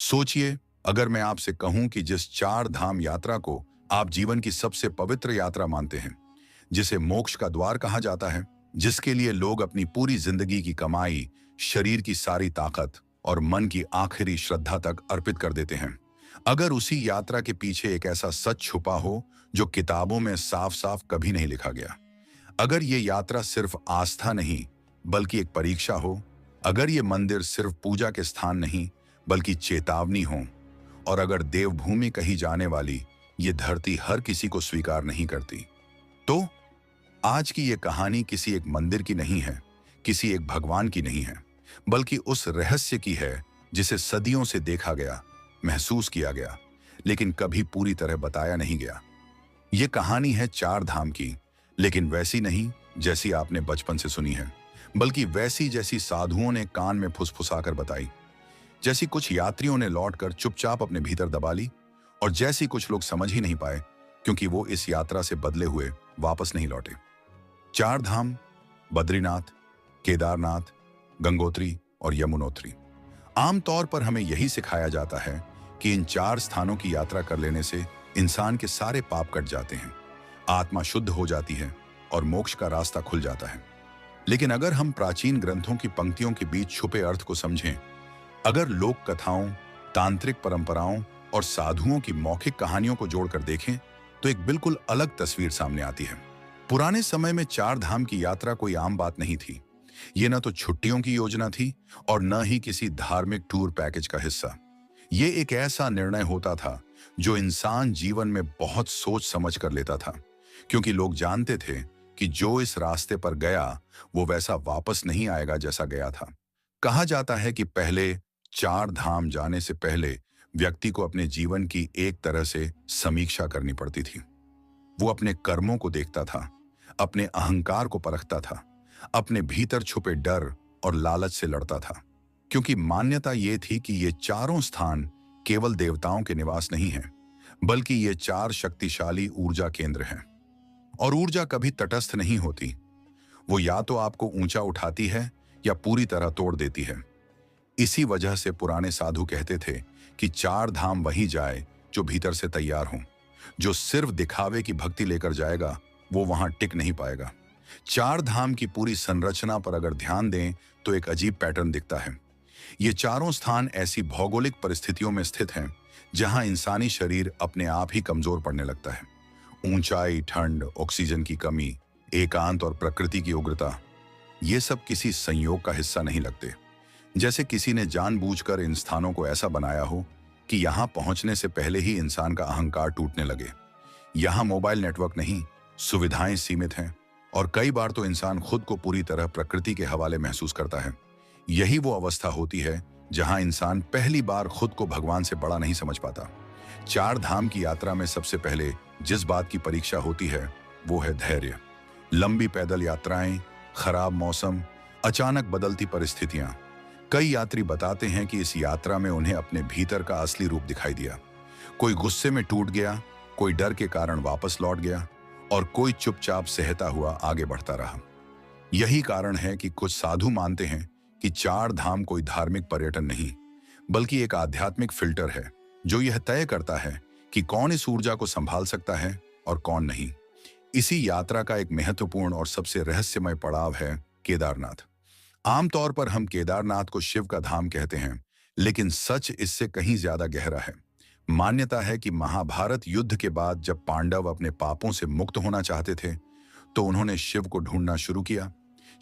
सोचिए, अगर मैं आपसे कहूं कि जिस चार धाम यात्रा को आप जीवन की सबसे पवित्र यात्रा मानते हैं, जिसे मोक्ष का द्वार कहा जाता है, जिसके लिए लोग अपनी पूरी जिंदगी की कमाई, शरीर की सारी ताकत और मन की आखिरी श्रद्धा तक अर्पित कर देते हैं, अगर उसी यात्रा के पीछे एक ऐसा सच छुपा हो जो किताबों में साफ साफ कभी नहीं लिखा गया, अगर ये यात्रा सिर्फ आस्था नहीं बल्कि एक परीक्षा हो, अगर ये मंदिर सिर्फ पूजा के स्थान नहीं बल्कि चेतावनी हो, और अगर देवभूमि कही जाने वाली ये धरती हर किसी को स्वीकार नहीं करती, तो आज की ये कहानी किसी एक मंदिर की नहीं है, किसी एक भगवान की नहीं है, बल्कि उस रहस्य की है जिसे सदियों से देखा गया, महसूस किया गया, लेकिन कभी पूरी तरह बताया नहीं गया। ये कहानी है चार धाम की, लेकिन वैसी नहीं जैसी आपने बचपन से सुनी है, बल्कि वैसी जैसी साधुओं ने कान में फुसफुसाकर बताई, जैसी कुछ यात्रियों ने लौटकर चुपचाप अपने भीतर दबा ली, और जैसी कुछ लोग समझ ही नहीं पाए क्योंकि वो इस यात्रा से बदले हुए वापस नहीं लौटे। चार धाम: बद्रीनाथ, केदारनाथ, गंगोत्री और यमुनोत्री। आमतौर पर हमें यही सिखाया जाता है कि इन चार स्थानों की यात्रा कर लेने से इंसान के सारे पाप कट जाते हैं, आत्मा शुद्ध हो जाती है और मोक्ष का रास्ता खुल जाता है। लेकिन अगर हम प्राचीन ग्रंथों की पंक्तियों के बीच छुपे अर्थ को समझें, अगर लोक कथाओं, तांत्रिक परंपराओं और साधुओं की मौखिक कहानियों को जोड़कर देखें, तो एक बिल्कुल अलग तस्वीर सामने आती है। पुराने समय में चार धाम की यात्रा कोई आम बात नहीं थी। ये न तो छुट्टियों की योजना थी और न ही किसी धार्मिक टूर पैकेज का हिस्सा। ये एक ऐसा निर्णय होता था जो इंसान जीवन में बहुत सोच समझ कर लेता था, क्योंकि लोग जानते थे कि जो इस रास्ते पर गया वो वैसा वापस नहीं आएगा जैसा गया था। कहा जाता है कि पहले चार धाम जाने से पहले व्यक्ति को अपने जीवन की एक तरह से समीक्षा करनी पड़ती थी। वो अपने कर्मों को देखता था, अपने अहंकार को परखता था, अपने भीतर छुपे डर और लालच से लड़ता था, क्योंकि मान्यता ये थी कि ये चारों स्थान केवल देवताओं के निवास नहीं हैं, बल्कि ये चार शक्तिशाली ऊर्जा केंद्र हैं। और ऊर्जा कभी तटस्थ नहीं होती। वो या तो आपको ऊंचा उठाती है या पूरी तरह तोड़ देती है। इसी वजह से पुराने साधु कहते थे कि चार धाम वही जाए जो भीतर से तैयार हो। जो सिर्फ दिखावे की भक्ति लेकर जाएगा वो वहां टिक नहीं पाएगा। चार धाम की पूरी संरचना पर अगर ध्यान दें तो एक अजीब पैटर्न दिखता है। ये चारों स्थान ऐसी भौगोलिक परिस्थितियों में स्थित हैं जहां इंसानी शरीर अपने आप ही कमजोर पड़ने लगता है। ऊंचाई, ठंड, ऑक्सीजन की कमी, एकांत और प्रकृति की उग्रता, ये सब किसी संयोग का हिस्सा नहीं लगते। जैसे किसी ने जानबूझकर इन स्थानों को ऐसा बनाया हो कि यहां पहुंचने से पहले ही इंसान का अहंकार टूटने लगे। यहां मोबाइल नेटवर्क नहीं, सुविधाएं सीमित हैं, और कई बार तो इंसान खुद को पूरी तरह प्रकृति के हवाले महसूस करता है। यही वो अवस्था होती है जहां इंसान पहली बार खुद को भगवान से बड़ा नहीं समझ पाता। चार धाम की यात्रा में सबसे पहले जिस बात की परीक्षा होती है वो है धैर्य। लंबी पैदल यात्राएं, खराब मौसम, अचानक बदलती परिस्थितियां। कई यात्री बताते हैं कि इस यात्रा में उन्हें अपने भीतर का असली रूप दिखाई दिया। कोई गुस्से में टूट गया, कोई डर के कारण वापस लौट गया, और कोई चुपचाप सहता हुआ आगे बढ़ता रहा। यही कारण है कि कुछ साधु मानते हैं कि चार धाम कोई धार्मिक पर्यटन नहीं, बल्कि एक आध्यात्मिक फिल्टर है जो यह तय करता है कि कौन इस ऊर्जा को संभाल सकता है और कौन नहीं। इसी यात्रा का एक महत्वपूर्ण और सबसे रहस्यमय पड़ाव है केदारनाथ। आमतौर पर हम केदारनाथ को शिव का धाम कहते हैं, लेकिन सच इससे कहीं ज्यादा गहरा है। मान्यता है कि महाभारत युद्ध के बाद जब पांडव अपने पापों से मुक्त होना चाहते थे तो उन्होंने शिव को ढूंढना शुरू किया।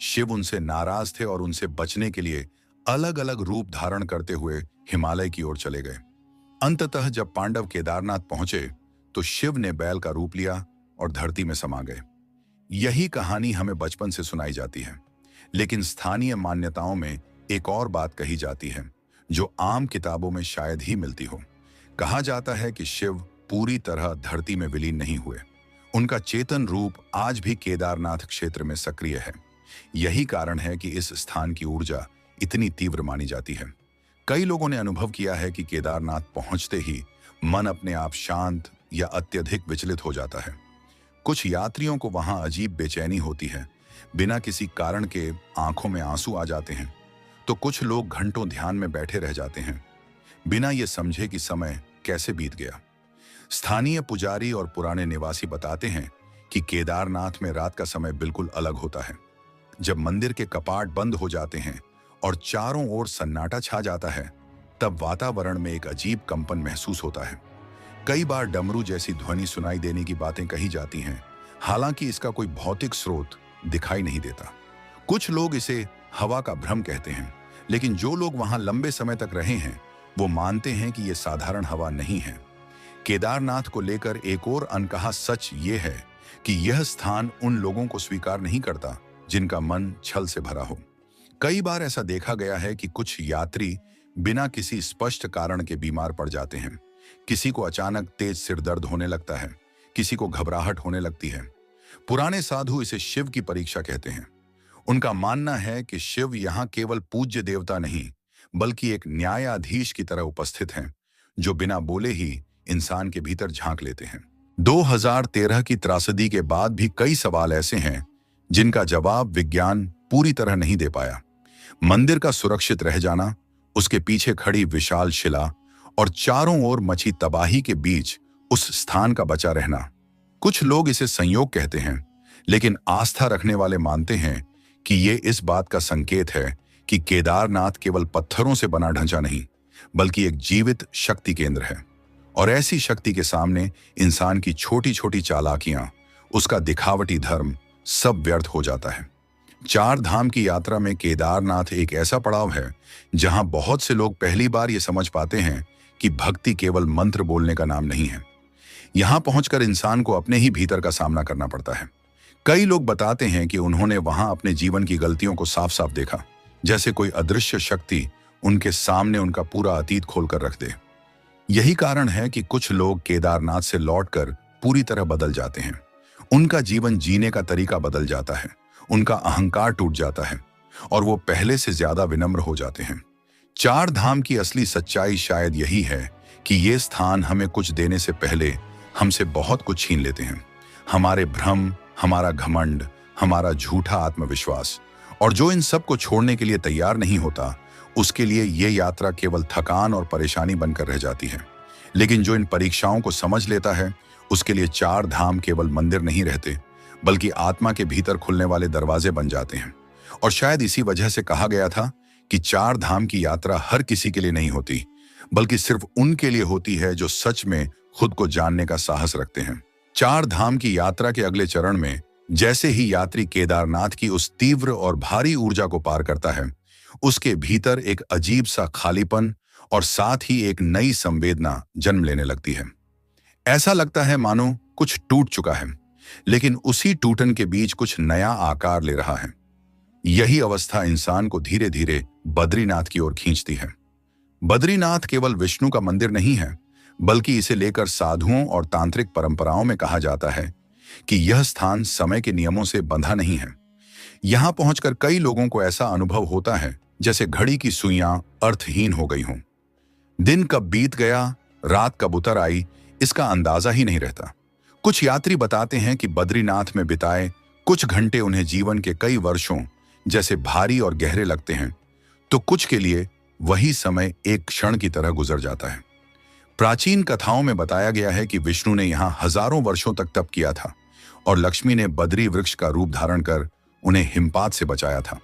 शिव उनसे नाराज थे और उनसे बचने के लिए अलग अलग रूप धारण करते हुए हिमालय की ओर चले गए। अंततः जब पांडव केदारनाथ पहुंचे तो शिव ने बैल का रूप लिया और धरती में समा गए। यही कहानी हमें बचपन से सुनाई जाती है, लेकिन स्थानीय मान्यताओं में एक और बात कही जाती है जो आम किताबों में शायद ही मिलती हो। कहा जाता है कि शिव पूरी तरह धरती में विलीन नहीं हुए। उनका चेतन रूप आज भी केदारनाथ क्षेत्र में सक्रिय है। यही कारण है कि इस स्थान की ऊर्जा इतनी तीव्र मानी जाती है। कई लोगों ने अनुभव किया है कि केदारनाथ पहुंचते ही मन अपने आप शांत या अत्यधिक विचलित हो जाता है। कुछ यात्रियों को वहां अजीब बेचैनी होती है, बिना किसी कारण के आंखों में आंसू आ जाते हैं, तो कुछ लोग घंटों ध्यान में बैठे रह जाते हैं। बिना ये समझे कि समय कैसे बीत गया। स्थानीय पुजारी और पुराने निवासी बताते हैं कि केदारनाथ में रात का समय बिल्कुल अलग होता है। जब मंदिर के कपाट बंद हो जाते हैं और चारों ओर सन्नाटा छा जाता है, तब वातावरण में एक अजीब कंपन महसूस होता है। कई बार डमरू जैसी ध्वनि सुनाई देने की बातें कही जाती हैं, हालांकि इसका कोई भौतिक स्रोत दिखाई नहीं देता। कुछ लोग इसे हवा का भ्रम कहते हैं, लेकिन जो लोग वहां लंबे समय तक रहे हैं वो मानते हैं कि यह साधारण हवा नहीं है। केदारनाथ को लेकर एक और अनकहा सच ये है कि यह स्थान उन लोगों को स्वीकार नहीं करता जिनका मन छल से भरा हो। कई बार ऐसा देखा गया है कि कुछ यात्री बिना किसी स्पष्ट कारण के बीमार पड़ जाते हैं। किसी को अचानक तेज सिर दर्द होने लगता है, किसी को घबराहट होने लगती है। पुराने साधु इसे शिव की परीक्षा कहते हैं। उनका मानना है कि शिव यहाँ केवल पूज्य देवता नहीं, बल्कि एक न्यायाधीश की तरह उपस्थित हैं, जो बिना बोले ही इंसान के भीतर झांक लेते हैं। 2013 की त्रासदी के बाद भी कई सवाल ऐसे हैं जिनका जवाब विज्ञान पूरी तरह नहीं दे पाया। मंदिर का सुरक्षित रह जाना, उसके पीछे खड़ी विशाल शिला और चारों ओर मची तबाही के बीच उस स्थान का बचा रहना। कुछ लोग इसे संयोग कहते हैं, लेकिन आस्था रखने वाले मानते हैं कि ये इस बात का संकेत है कि केदारनाथ केवल पत्थरों से बना ढांचा नहीं, बल्कि एक जीवित शक्ति केंद्र है। और ऐसी शक्ति के सामने इंसान की छोटी छोटी चालाकियां, उसका दिखावटी धर्म सब व्यर्थ हो जाता है। चार धाम की यात्रा में केदारनाथ एक ऐसा पड़ाव है जहां बहुत से लोग पहली बार ये समझ पाते हैं कि भक्ति केवल मंत्र बोलने का नाम नहीं है। यहां पहुंचकर इंसान को अपने ही भीतर का सामना करना पड़ता है। कई लोग बताते हैं कि उन्होंने वहां अपने जीवन की गलतियों को साफ साफ देखा, जैसे कोई अदृश्य शक्ति उनके सामने उनका पूरा अतीत खोलकर रख दे। यही कारण है कि कुछ लोग केदारनाथ से लौटकर पूरी तरह बदल जाते हैं। उनका जीवन जीने का तरीका बदल जाता है, उनका अहंकार टूट जाता है और वो पहले से ज्यादा विनम्र हो जाते हैं। चार धाम की असली सच्चाई शायद यही है कि ये स्थान हमें कुछ देने से पहले हमसे बहुत कुछ छीन लेते हैं। हमारे भ्रम, हमारा घमंड, हमारा झूठा आत्मविश्वास। और जो इन सब को छोड़ने के लिए तैयार नहीं होता, उसके लिए ये यात्रा केवल थकान और परेशानी बनकर रह जाती है। लेकिन जो इन परीक्षाओं को समझ लेता है, उसके लिए चार धाम केवल मंदिर नहीं रहते, बल्कि आत्मा के भीतर खुलने वाले दरवाजे बन जाते हैं। और शायद इसी वजह से कहा गया था कि चार धाम की यात्रा हर किसी के लिए नहीं होती, बल्कि सिर्फ उनके लिए होती है जो सच में खुद को जानने का साहस रखते हैं। चार धाम की यात्रा के अगले चरण में जैसे ही यात्री केदारनाथ की उस तीव्र और भारी ऊर्जा को पार करता है, उसके भीतर एक अजीब सा खालीपन और साथ ही एक नई संवेदना जन्म लेने लगती है। ऐसा लगता है मानो कुछ टूट चुका है, लेकिन उसी टूटन के बीच कुछ नया आकार ले रहा है। यही अवस्था इंसान को धीरे धीरे बद्रीनाथ की ओर खींचती है। बद्रीनाथ केवल विष्णु का मंदिर नहीं है, बल्कि इसे लेकर साधुओं और तांत्रिक परंपराओं में कहा जाता है कि यह स्थान समय के नियमों से बंधा नहीं है। यहां पहुंचकर कई लोगों को ऐसा अनुभव होता है जैसे घड़ी की सुइयां अर्थहीन हो गई हों। दिन कब बीत गया, रात कब उतर आई, इसका अंदाजा ही नहीं रहता। कुछ यात्री बताते हैं कि बद्रीनाथ में बिताए कुछ घंटे उन्हें जीवन के कई वर्षों जैसे भारी और गहरे लगते हैं, तो कुछ के लिए वही समय एक क्षण की तरह गुजर जाता है। प्राचीन कथाओं में बताया गया है कि विष्णु ने यहाँ हजारों वर्षों तक तप किया था और लक्ष्मी ने बद्री वृक्ष का रूप धारण कर उन्हें हिमपात से बचाया था।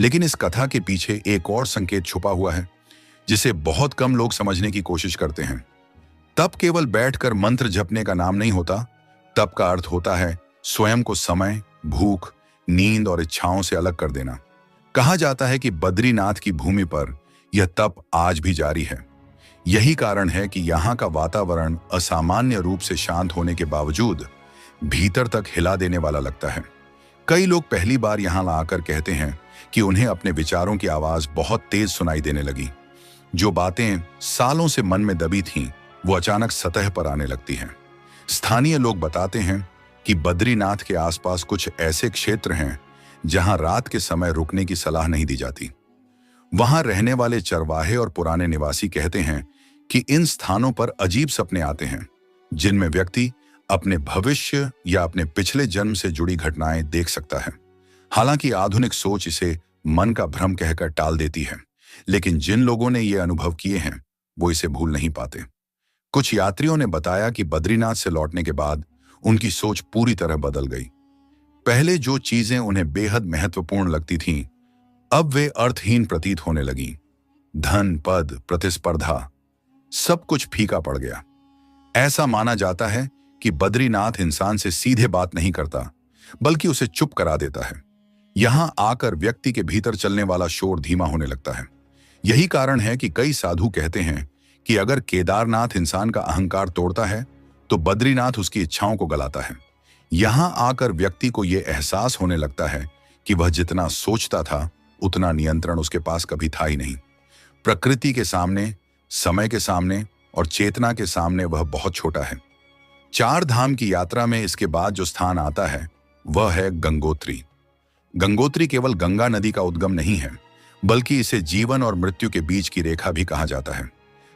लेकिन इस कथा के पीछे एक और संकेत छुपा हुआ है, जिसे बहुत कम लोग समझने की कोशिश करते हैं। तप केवल बैठकर मंत्र जपने का नाम नहीं होता। तप का अर्थ होता है स्वयं को समय, भूख, नींद और इच्छाओं से अलग कर देना। कहा जाता है कि बद्रीनाथ की भूमि पर यह तप आज भी जारी है। यही कारण है कि यहाँ का वातावरण असामान्य रूप से शांत होने के बावजूद भीतर तक हिला देने वाला लगता है। कई लोग पहली बार यहाँ आकर कहते हैं कि उन्हें अपने विचारों की आवाज बहुत तेज सुनाई देने लगी। जो बातें सालों से मन में दबी थीं, वो अचानक सतह पर आने लगती हैं। स्थानीय लोग बताते हैं कि बद्रीनाथ के आसपास कुछ ऐसे क्षेत्र हैं जहां रात के समय रुकने की सलाह नहीं दी जाती। वहां रहने वाले चरवाहे और पुराने निवासी कहते हैं कि इन स्थानों पर अजीब सपने आते हैं, जिनमें व्यक्ति अपने भविष्य या अपने पिछले जन्म से जुड़ी घटनाएं देख सकता है। हालांकि आधुनिक सोच इसे मन का भ्रम कहकर टाल देती है, लेकिन जिन लोगों ने ये अनुभव किए हैं वो इसे भूल नहीं पाते। कुछ यात्रियों ने बताया कि बद्रीनाथ से लौटने के बाद उनकी सोच पूरी तरह बदल गई। पहले जो चीजें उन्हें बेहद महत्वपूर्ण लगती थीं, अब वे अर्थहीन प्रतीत होने लगीं। धन, पद, प्रतिस्पर्धा, सब कुछ फीका पड़ गया। ऐसा माना जाता है कि बद्रीनाथ इंसान से सीधे बात नहीं करता, बल्कि उसे चुप करा देता है। यहां आकर व्यक्ति के भीतर चलने वाला शोर धीमा होने लगता है। यही कारण है कि कई साधु कहते हैं कि अगर केदारनाथ इंसान का अहंकार तोड़ता है, तो बद्रीनाथ उसकी इच्छाओं को गलाता है। यहां आकर व्यक्ति को यह एहसास होने लगता है कि वह जितना सोचता था, उतना नियंत्रण उसके पास कभी था ही नहीं। प्रकृति के सामने, समय के सामने और चेतना के सामने वह बहुत छोटा है। चार धाम की यात्रा में इसके बाद जो स्थान आता है, वह है गंगोत्री। गंगोत्री केवल गंगा नदी का उद्गम नहीं है, बल्कि इसे जीवन और मृत्यु के बीच की रेखा भी कहा जाता है।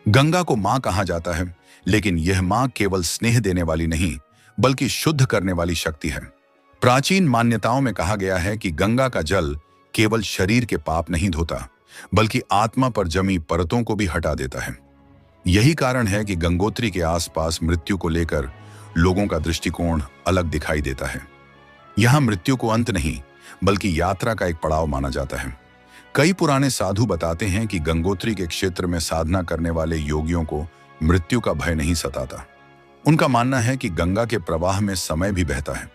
गंगा को मां कहा जाता है, लेकिन यह मां केवल स्नेह देने वाली नहीं, बल्कि शुद्ध करने वाली शक्ति है। प्राचीन मान्यताओं में कहा गया है कि गंगा का जल केवल शरीर के पाप नहीं धोता, बल्कि आत्मा पर जमी परतों को भी हटा देता है। यही कारण है कि गंगोत्री के आसपास मृत्यु को लेकर लोगों का दृष्टिकोण अलग दिखाई देता है। यहां मृत्यु को अंत नहीं, बल्कि यात्रा का एक पड़ाव माना जाता है। कई पुराने साधु बताते हैं कि गंगोत्री के क्षेत्र में साधना करने वाले योगियों को मृत्यु का भय नहीं सताता। उनका मानना है कि गंगा के प्रवाह में समय भी बहता है।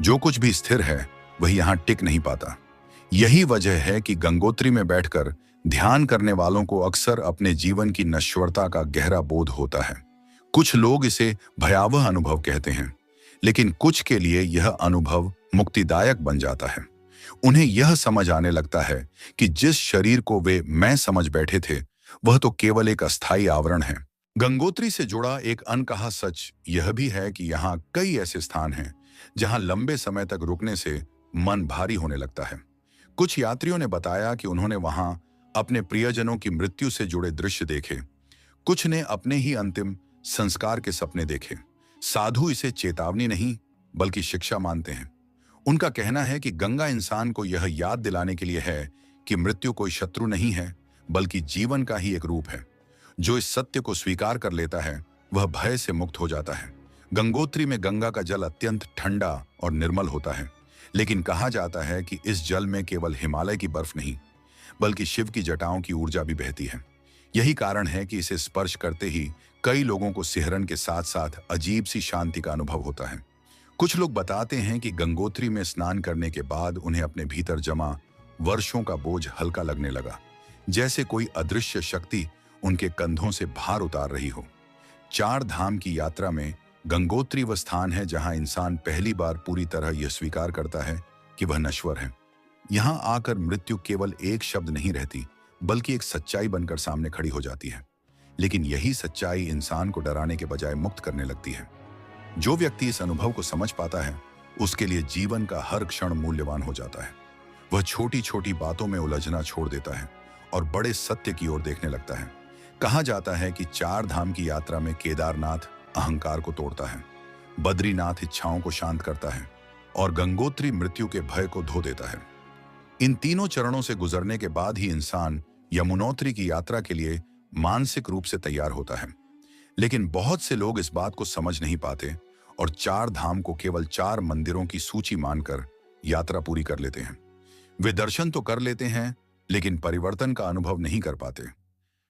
जो कुछ भी स्थिर है, वह यहां टिक नहीं पाता। यही वजह है कि गंगोत्री में बैठकर ध्यान करने वालों को अक्सर अपने जीवन की नश्वरता का गहरा बोध होता है। कुछ लोग इसे भयावह अनुभव कहते हैं, लेकिन कुछ के लिए यह अनुभव मुक्तिदायक बन जाता है। उन्हें यह समझ आने लगता है कि जिस शरीर को वे मैं समझ बैठे थे, वह तो केवल एक अस्थायी आवरण है। गंगोत्री से जुड़ा एक अनकहा सच यह भी है कि यहाँ कई ऐसे स्थान हैं जहाँ लंबे समय तक रुकने से मन भारी होने लगता है। कुछ यात्रियों ने बताया कि उन्होंने वहां अपने प्रियजनों की मृत्यु से जुड़े दृश्य देखे। कुछ ने अपने ही अंतिम संस्कार के सपने देखे। साधु इसे चेतावनी नहीं, बल्कि शिक्षा मानते हैं। उनका कहना है कि गंगा इंसान को यह याद दिलाने के लिए है कि मृत्यु कोई शत्रु नहीं है, बल्कि जीवन का ही एक रूप है। जो इस सत्य को स्वीकार कर लेता है, वह भय से मुक्त हो जाता है। गंगोत्री में गंगा का जल अत्यंत ठंडा और निर्मल होता है, लेकिन कहा जाता है कि इस जल में केवल हिमालय की बर्फ नहीं, बल्कि शिव की जटाओं की ऊर्जा भी बहती है। यही कारण है कि इसे स्पर्श करते ही कई लोगों को सिहरन के साथ साथ अजीब सी शांति का अनुभव होता है। कुछ लोग बताते हैं कि गंगोत्री में स्नान करने के बाद उन्हें अपने भीतर जमा वर्षों का बोझ हल्का लगने लगा, जैसे कोई अदृश्य शक्ति उनके कंधों से भार उतार रही हो। चार धाम की यात्रा में गंगोत्री वह स्थान है जहां इंसान पहली बार पूरी तरह यह स्वीकार करता है कि वह नश्वर है। यहां आकर मृत्यु केवल एक शब्द नहीं रहती, बल्कि एक सच्चाई बनकर सामने खड़ी हो जाती है। लेकिन यही सच्चाई इंसान को डराने के बजाय मुक्त करने लगती है। जो व्यक्ति इस अनुभव को समझ पाता है, उसके लिए जीवन का हर क्षण मूल्यवान हो जाता है। वह छोटी छोटी बातों में उलझना छोड़ देता है और बड़े सत्य की ओर देखने लगता है। कहा जाता है कि चार धाम की यात्रा में केदारनाथ अहंकार को तोड़ता है, बद्रीनाथ इच्छाओं को शांत करता है और गंगोत्री मृत्यु के भय को धो देता है। इन तीनों चरणों से गुजरने के बाद ही इंसान यमुनोत्री की यात्रा के लिए मानसिक रूप से तैयार होता है। लेकिन बहुत से लोग इस बात को समझ नहीं पाते और चार धाम को केवल 4 मंदिरों की सूची मानकर यात्रा पूरी कर लेते हैं। वे दर्शन तो कर लेते हैं, लेकिन परिवर्तन का अनुभव नहीं कर पाते।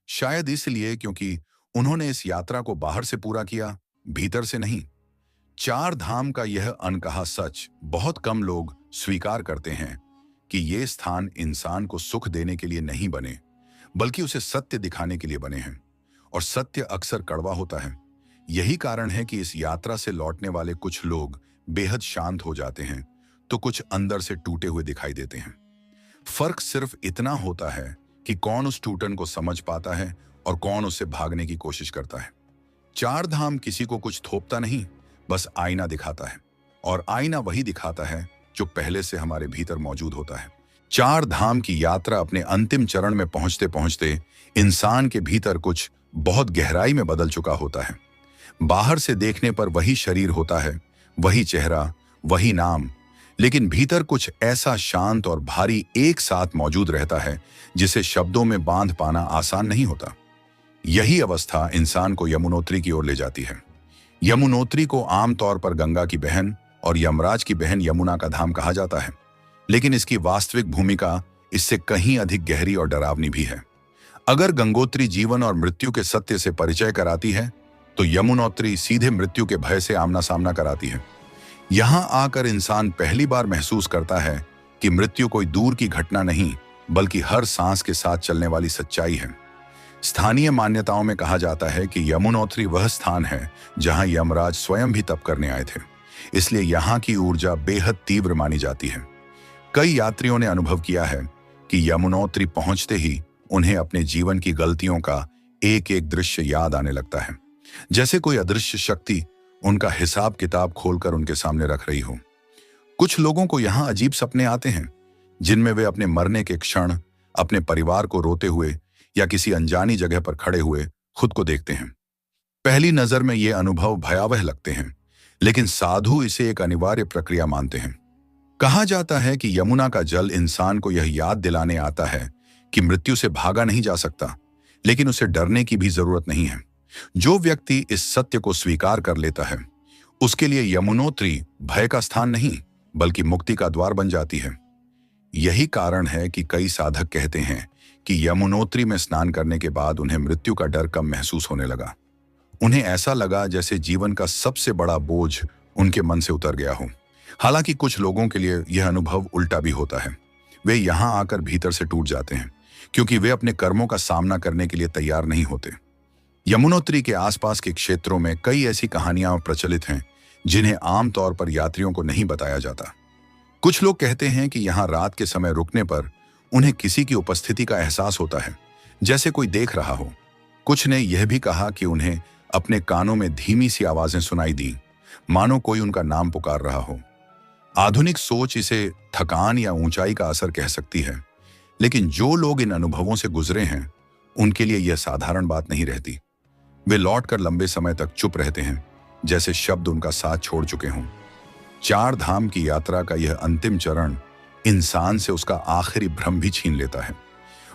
शायद इसलिए क्योंकि उन्होंने इस यात्रा को बाहर से पूरा किया, भीतर से नहीं। चार धाम का यह अनकहा सच बहुत कम लोग स्वीकार करते हैं कि ये स्थान इंसान को सुख देने के लिए नहीं बने, बल्कि उसे सत्य दिखाने के लिए बने हैं। और सत्य अक्सर कड़वा होता है। यही कारण है कि इस यात्रा से लौटने वाले कुछ लोग बेहद शांत हो जाते हैं, तो कुछ अंदर से टूटे हुए दिखाई देते हैं। फर्क सिर्फ इतना होता है कि कौन उस टूटन को समझ पाता है और कौन उससे भागने की कोशिश करता है। चार धाम किसी को कुछ थोपता नहीं, बस आईना दिखाता है, और आईना वही दिखाता है जो पहले से हमारे भीतर मौजूद होता है। चार धाम की यात्रा अपने अंतिम चरण में पहुंचते पहुंचते इंसान के भीतर कुछ बहुत गहराई में बदल चुका होता है। बाहर से देखने पर वही शरीर होता है, वही चेहरा, वही नाम, लेकिन भीतर कुछ ऐसा शांत और भारी एक साथ मौजूद रहता है जिसे शब्दों में बांध पाना आसान नहीं होता। यही अवस्था इंसान को यमुनोत्री की ओर ले जाती है। यमुनोत्री को आमतौर पर गंगा की बहन और यमराज की बहन यमुना का धाम कहा जाता है, लेकिन इसकी वास्तविक भूमिका इससे कहीं अधिक गहरी और डरावनी भी है। अगर गंगोत्री जीवन और मृत्यु के सत्य से परिचय कराती है, तो यमुनोत्री सीधे मृत्यु के भय से आमना सामना कराती है। यहां आकर इंसान पहली बार महसूस करता है कि मृत्यु कोई दूर की घटना नहीं, बल्कि हर सांस के साथ चलने वाली सच्चाई है। स्थानीय मान्यताओं में कहा जाता है कि यमुनोत्री वह स्थान है जहां यमराज स्वयं भी तप करने आए थे, इसलिए यहाँ की ऊर्जा बेहद तीव्र मानी जाती है। कई यात्रियों ने अनुभव किया है कि यमुनोत्री पहुंचते ही उन्हें अपने जीवन की गलतियों का एक एक दृश्य याद आने लगता है, जैसे कोई अदृश्य शक्ति उनका हिसाब किताब खोलकर उनके सामने रख रही हो। कुछ लोगों को यहाँ अजीब सपने आते हैं, जिनमें वे अपने मरने के क्षण अपने परिवार को रोते हुए या किसी अनजानी जगह पर खड़े हुए खुद को देखते हैं। पहली नजर में ये अनुभव भयावह लगते हैं, लेकिन साधु इसे एक अनिवार्य प्रक्रिया मानते हैं। कहा जाता है कि यमुना का जल इंसान को यह याद दिलाने आता है कि मृत्यु से भागा नहीं जा सकता, लेकिन उसे डरने की भी जरूरत नहीं है। जो व्यक्ति इस सत्य को स्वीकार कर लेता है, उसके लिए यमुनोत्री भय का स्थान नहीं, बल्कि मुक्ति का द्वार बन जाती है। यही कारण है कि कई साधक कहते हैं कि यमुनोत्री में स्नान करने के बाद उन्हें मृत्यु का डर कम महसूस होने लगा। उन्हें ऐसा लगा जैसे जीवन का सबसे बड़ा बोझ उनके मन से उतर गया हो। हालांकि कुछ लोगों के लिए यह अनुभव उल्टा भी होता है। वे यहाँ आकर भीतर से टूट जाते हैं, क्योंकि वे अपने कर्मों का सामना करने के लिए तैयार नहीं होते। यमुनोत्री के आसपास के क्षेत्रों में कई ऐसी कहानियां प्रचलित हैं जिन्हें आमतौर पर यात्रियों को नहीं बताया जाता। कुछ लोग कहते हैं कि यहाँ रात के समय रुकने पर उन्हें किसी की उपस्थिति का एहसास होता है, जैसे कोई देख रहा हो। कुछ ने यह भी कहा कि उन्हें अपने कानों में धीमी सी आवाजें सुनाई दी, मानो कोई उनका नाम पुकार रहा हो। आधुनिक सोच इसे थकान या ऊंचाई का असर कह सकती है, लेकिन जो लोग इन अनुभवों से गुजरे हैं, उनके लिए यह साधारण बात नहीं रहती। वे लौटकर लंबे समय तक चुप रहते हैं, जैसे शब्द उनका साथ छोड़ चुके हों। चार धाम की यात्रा का यह अंतिम चरण इंसान से उसका आखिरी भ्रम भी छीन लेता है।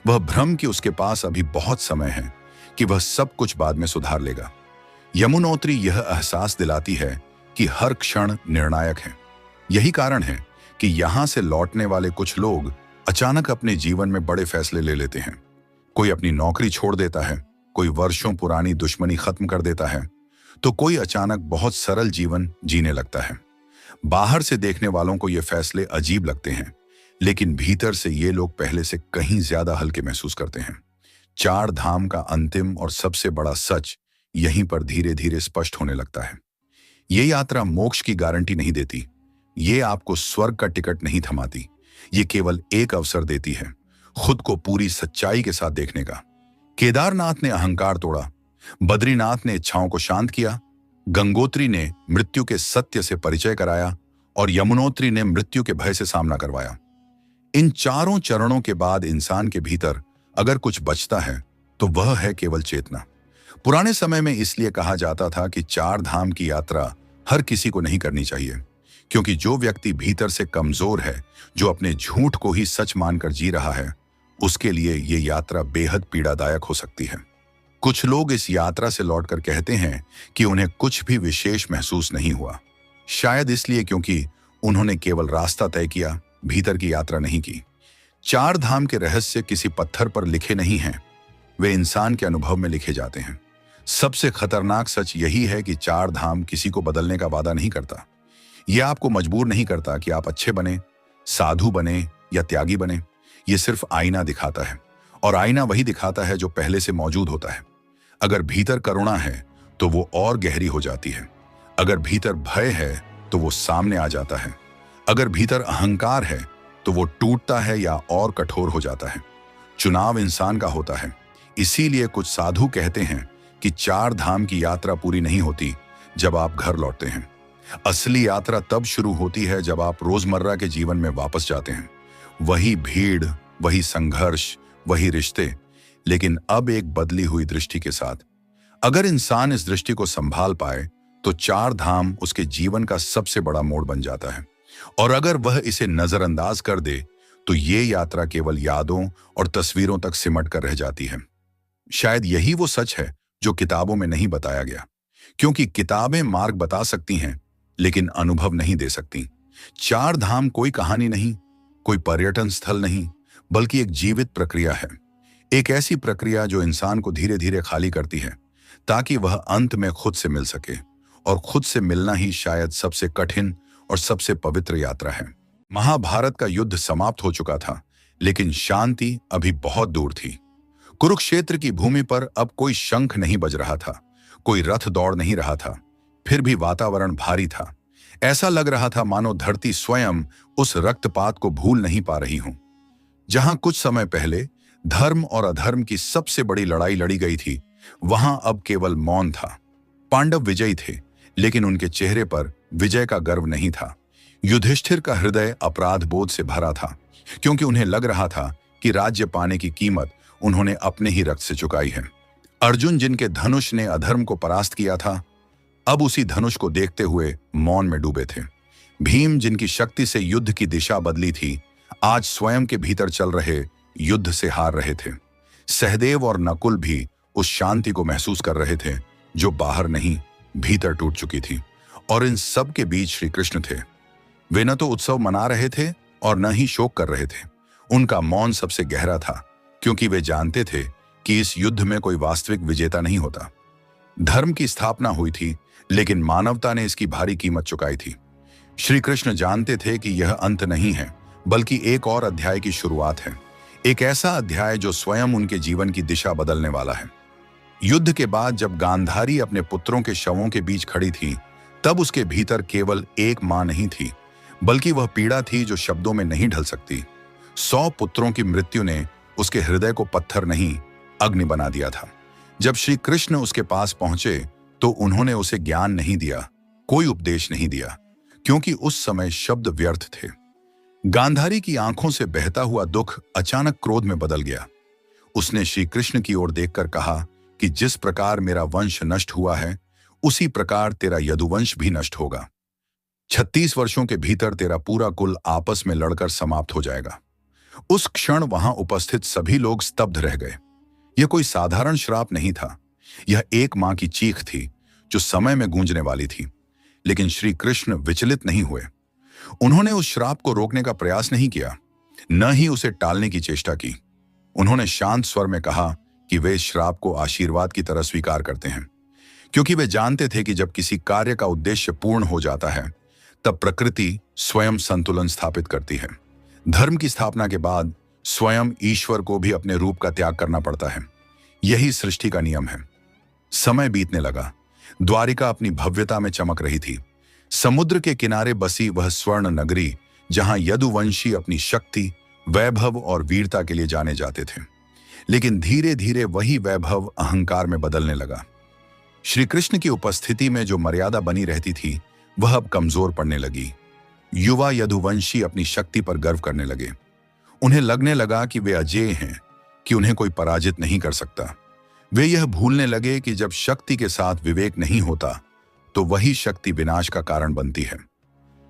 वह भ्रम कि उसके पास अभी बहुत समय है, कि वह सब कुछ बाद में सुधार लेगा। यमुनोत्री यह एहसास दिलाती है कि हर क्षण निर्णायक है। यही कारण है कि यहां से लौटने वाले कुछ लोग अचानक अपने जीवन में बड़े फैसले ले लेते हैं। कोई अपनी नौकरी छोड़ देता है, कोई वर्षों पुरानी दुश्मनी खत्म कर देता है, तो कोई अचानक बहुत सरल जीवन जीने लगता है। बाहर से देखने वालों को ये फैसले अजीब लगते हैं, लेकिन भीतर से ये लोग पहले से कहीं ज्यादा हल्के महसूस करते हैं। चार धाम का अंतिम और सबसे बड़ा सच यहीं पर धीरे धीरे स्पष्ट होने लगता है। ये यात्रा मोक्ष की गारंटी नहीं देती, ये आपको स्वर्ग का टिकट नहीं थमाती। ये केवल एक अवसर देती है खुद को पूरी सच्चाई के साथ देखने का। केदारनाथ ने अहंकार तोड़ा, बद्रीनाथ ने इच्छाओं को शांत किया, गंगोत्री ने मृत्यु के सत्य से परिचय कराया और यमुनोत्री ने मृत्यु के भय से सामना करवाया। इन चारों चरणों के बाद इंसान के भीतर अगर कुछ बचता है तो वह है केवल चेतना। पुराने समय में इसलिए कहा जाता था कि चार धाम की यात्रा हर किसी को नहीं करनी चाहिए, क्योंकि जो व्यक्ति भीतर से कमजोर है, जो अपने झूठ को ही सच मानकर जी रहा है, उसके लिए ये यात्रा बेहद पीड़ादायक हो सकती है। कुछ लोग इस यात्रा से लौटकर कहते हैं कि उन्हें कुछ भी विशेष महसूस नहीं हुआ, शायद इसलिए क्योंकि उन्होंने केवल रास्ता तय किया, भीतर की यात्रा नहीं की। चार धाम के रहस्य किसी पत्थर पर लिखे नहीं हैं, वे इंसान के अनुभव में लिखे जाते हैं। सबसे खतरनाक सच यही है कि चार धाम किसी को बदलने का वादा नहीं करता। यह आपको मजबूर नहीं करता कि आप अच्छे बने, साधु बने या त्यागी बने। यह सिर्फ आईना दिखाता है, और आईना वही दिखाता है जो पहले से मौजूद होता है। अगर भीतर करुणा है तो वो और गहरी हो जाती है। अगर भीतर भय है तो वो सामने आ जाता है। अगर भीतर अहंकार है तो वो टूटता है या और कठोर हो जाता है। चुनाव इंसान का होता है। इसीलिए कुछ साधु कहते हैं कि चार धाम की यात्रा पूरी नहीं होती जब आप घर लौटते हैं। असली यात्रा तब शुरू होती है जब आप रोजमर्रा के जीवन में वापस जाते हैं। वही भीड़, वही संघर्ष, वही रिश्ते, लेकिन अब एक बदली हुई दृष्टि के साथ। अगर इंसान इस दृष्टि को संभाल पाए तो चार धाम उसके जीवन का सबसे बड़ा मोड़ बन जाता है, और अगर वह इसे नजरअंदाज कर दे तो ये यात्रा केवल यादों और तस्वीरों तक सिमट कर रह जाती है। शायद यही वो सच है जो किताबों में नहीं बताया गया, क्योंकि किताबें मार्ग बता सकती हैं लेकिन अनुभव नहीं दे सकती। चार धाम कोई कहानी नहीं, कोई पर्यटन स्थल नहीं, बल्कि एक जीवित प्रक्रिया है। एक ऐसी प्रक्रिया जो इंसान को धीरे धीरे खाली करती है ताकि वह अंत में खुद से मिल सके, और खुद से मिलना ही शायद सबसे कठिन और सबसे पवित्र यात्रा है। महाभारत का युद्ध समाप्त हो चुका था, लेकिन शांति अभी बहुत दूर थी। कुरुक्षेत्र की भूमि पर अब कोई शंख नहीं बज रहा था, कोई रथ दौड़ नहीं रहा था, फिर भी वातावरण भारी था। ऐसा लग रहा था मानो धरती स्वयं उस रक्तपात को भूल नहीं पा रही हो। जहां कुछ समय पहले धर्म और अधर्म की सबसे बड़ी लड़ाई लड़ी गई थी, वहां अब केवल मौन था। पांडव विजयी थे, लेकिन उनके चेहरे पर विजय का गर्व नहीं था। युधिष्ठिर का हृदय अपराध बोध से भरा था, क्योंकि उन्हें लग रहा था कि राज्य पाने की कीमत उन्होंने अपने ही रक्त से चुकाई है। अर्जुन, जिनके धनुष ने अधर्म को परास्त किया था, अब उसी धनुष को देखते हुए मौन में डूबे थे। भीम, जिनकी शक्ति से युद्ध की दिशा बदली थी, आज स्वयं के भीतर चल रहे युद्ध से हार रहे थे। सहदेव और नकुल भी उस शांति को महसूस कर रहे थे जो बाहर नहीं, भीतर टूट चुकी थी। और इन सब के बीच श्री कृष्ण थे। वे न तो उत्सव मना रहे थे और न ही शोक कर रहे थे। उनका मौन सबसे गहरा था, क्योंकि वे जानते थे कि इस युद्ध में कोई वास्तविक विजेता नहीं होता। धर्म की स्थापना हुई थी, लेकिन मानवता ने इसकी भारी कीमत चुकाई थी। श्री कृष्ण जानते थे कि यह अंत नहीं है, बल्कि एक और अध्याय की शुरुआत है। एक ऐसा अध्याय जो स्वयं उनके जीवन की दिशा बदलने वाला है। युद्ध के बाद जब गांधारी अपने पुत्रों के शवों के बीच खड़ी थी, तब उसके भीतर केवल एक मां नहीं थी, बल्कि वह पीड़ा थी जो शब्दों में नहीं ढल सकती। 100 पुत्रों की मृत्यु ने उसके हृदय को पत्थर नहीं, अग्नि बना दिया था। जब श्री कृष्ण उसके पास पहुंचे तो उन्होंने उसे ज्ञान नहीं दिया, कोई उपदेश नहीं दिया, क्योंकि उस समय शब्द व्यर्थ थे। गांधारी की आंखों से बहता हुआ दुख अचानक क्रोध में बदल गया। उसने श्री कृष्ण की ओर देखकर कहा कि जिस प्रकार मेरा वंश नष्ट हुआ है, उसी प्रकार तेरा यदुवंश भी नष्ट होगा। 36 वर्षों के भीतर तेरा पूरा कुल आपस में लड़कर समाप्त हो जाएगा। उस क्षण वहां उपस्थित सभी लोग स्तब्ध रह गए। यह कोई साधारण श्राप नहीं था, यह एक मां की चीख थी जो समय में गूंजने वाली थी। लेकिन श्री कृष्ण विचलित नहीं हुए। उन्होंने उस श्राप को रोकने का प्रयास नहीं किया, न ही उसे टालने की चेष्टा की। उन्होंने शांत स्वर में कहा कि वे इस श्राप को आशीर्वाद की तरह स्वीकार करते हैं, क्योंकि वे जानते थे कि जब किसी कार्य का उद्देश्य पूर्ण हो जाता है, तब प्रकृति स्वयं संतुलन स्थापित करती है। धर्म की स्थापना के बाद स्वयं ईश्वर को भी अपने रूप का त्याग करना पड़ता है। यही सृष्टि का नियम है। समय बीतने लगा। द्वारिका अपनी भव्यता में चमक रही थी। समुद्र के किनारे बसी वह स्वर्ण नगरी, जहां यदुवंशी अपनी शक्ति, वैभव और वीरता के लिए जाने जाते थे। लेकिन धीरे धीरे वही वैभव अहंकार में बदलने लगा। श्री कृष्ण की उपस्थिति में जो मर्यादा बनी रहती थी, वह अब कमजोर पड़ने लगी। युवा यदुवंशी अपनी शक्ति पर गर्व करने लगे। उन्हें लगने लगा कि वे अजेय हैं, कि उन्हें कोई पराजित नहीं कर सकता। वे यह भूलने लगे कि जब शक्ति के साथ विवेक नहीं होता, तो वही शक्ति विनाश का कारण बनती है।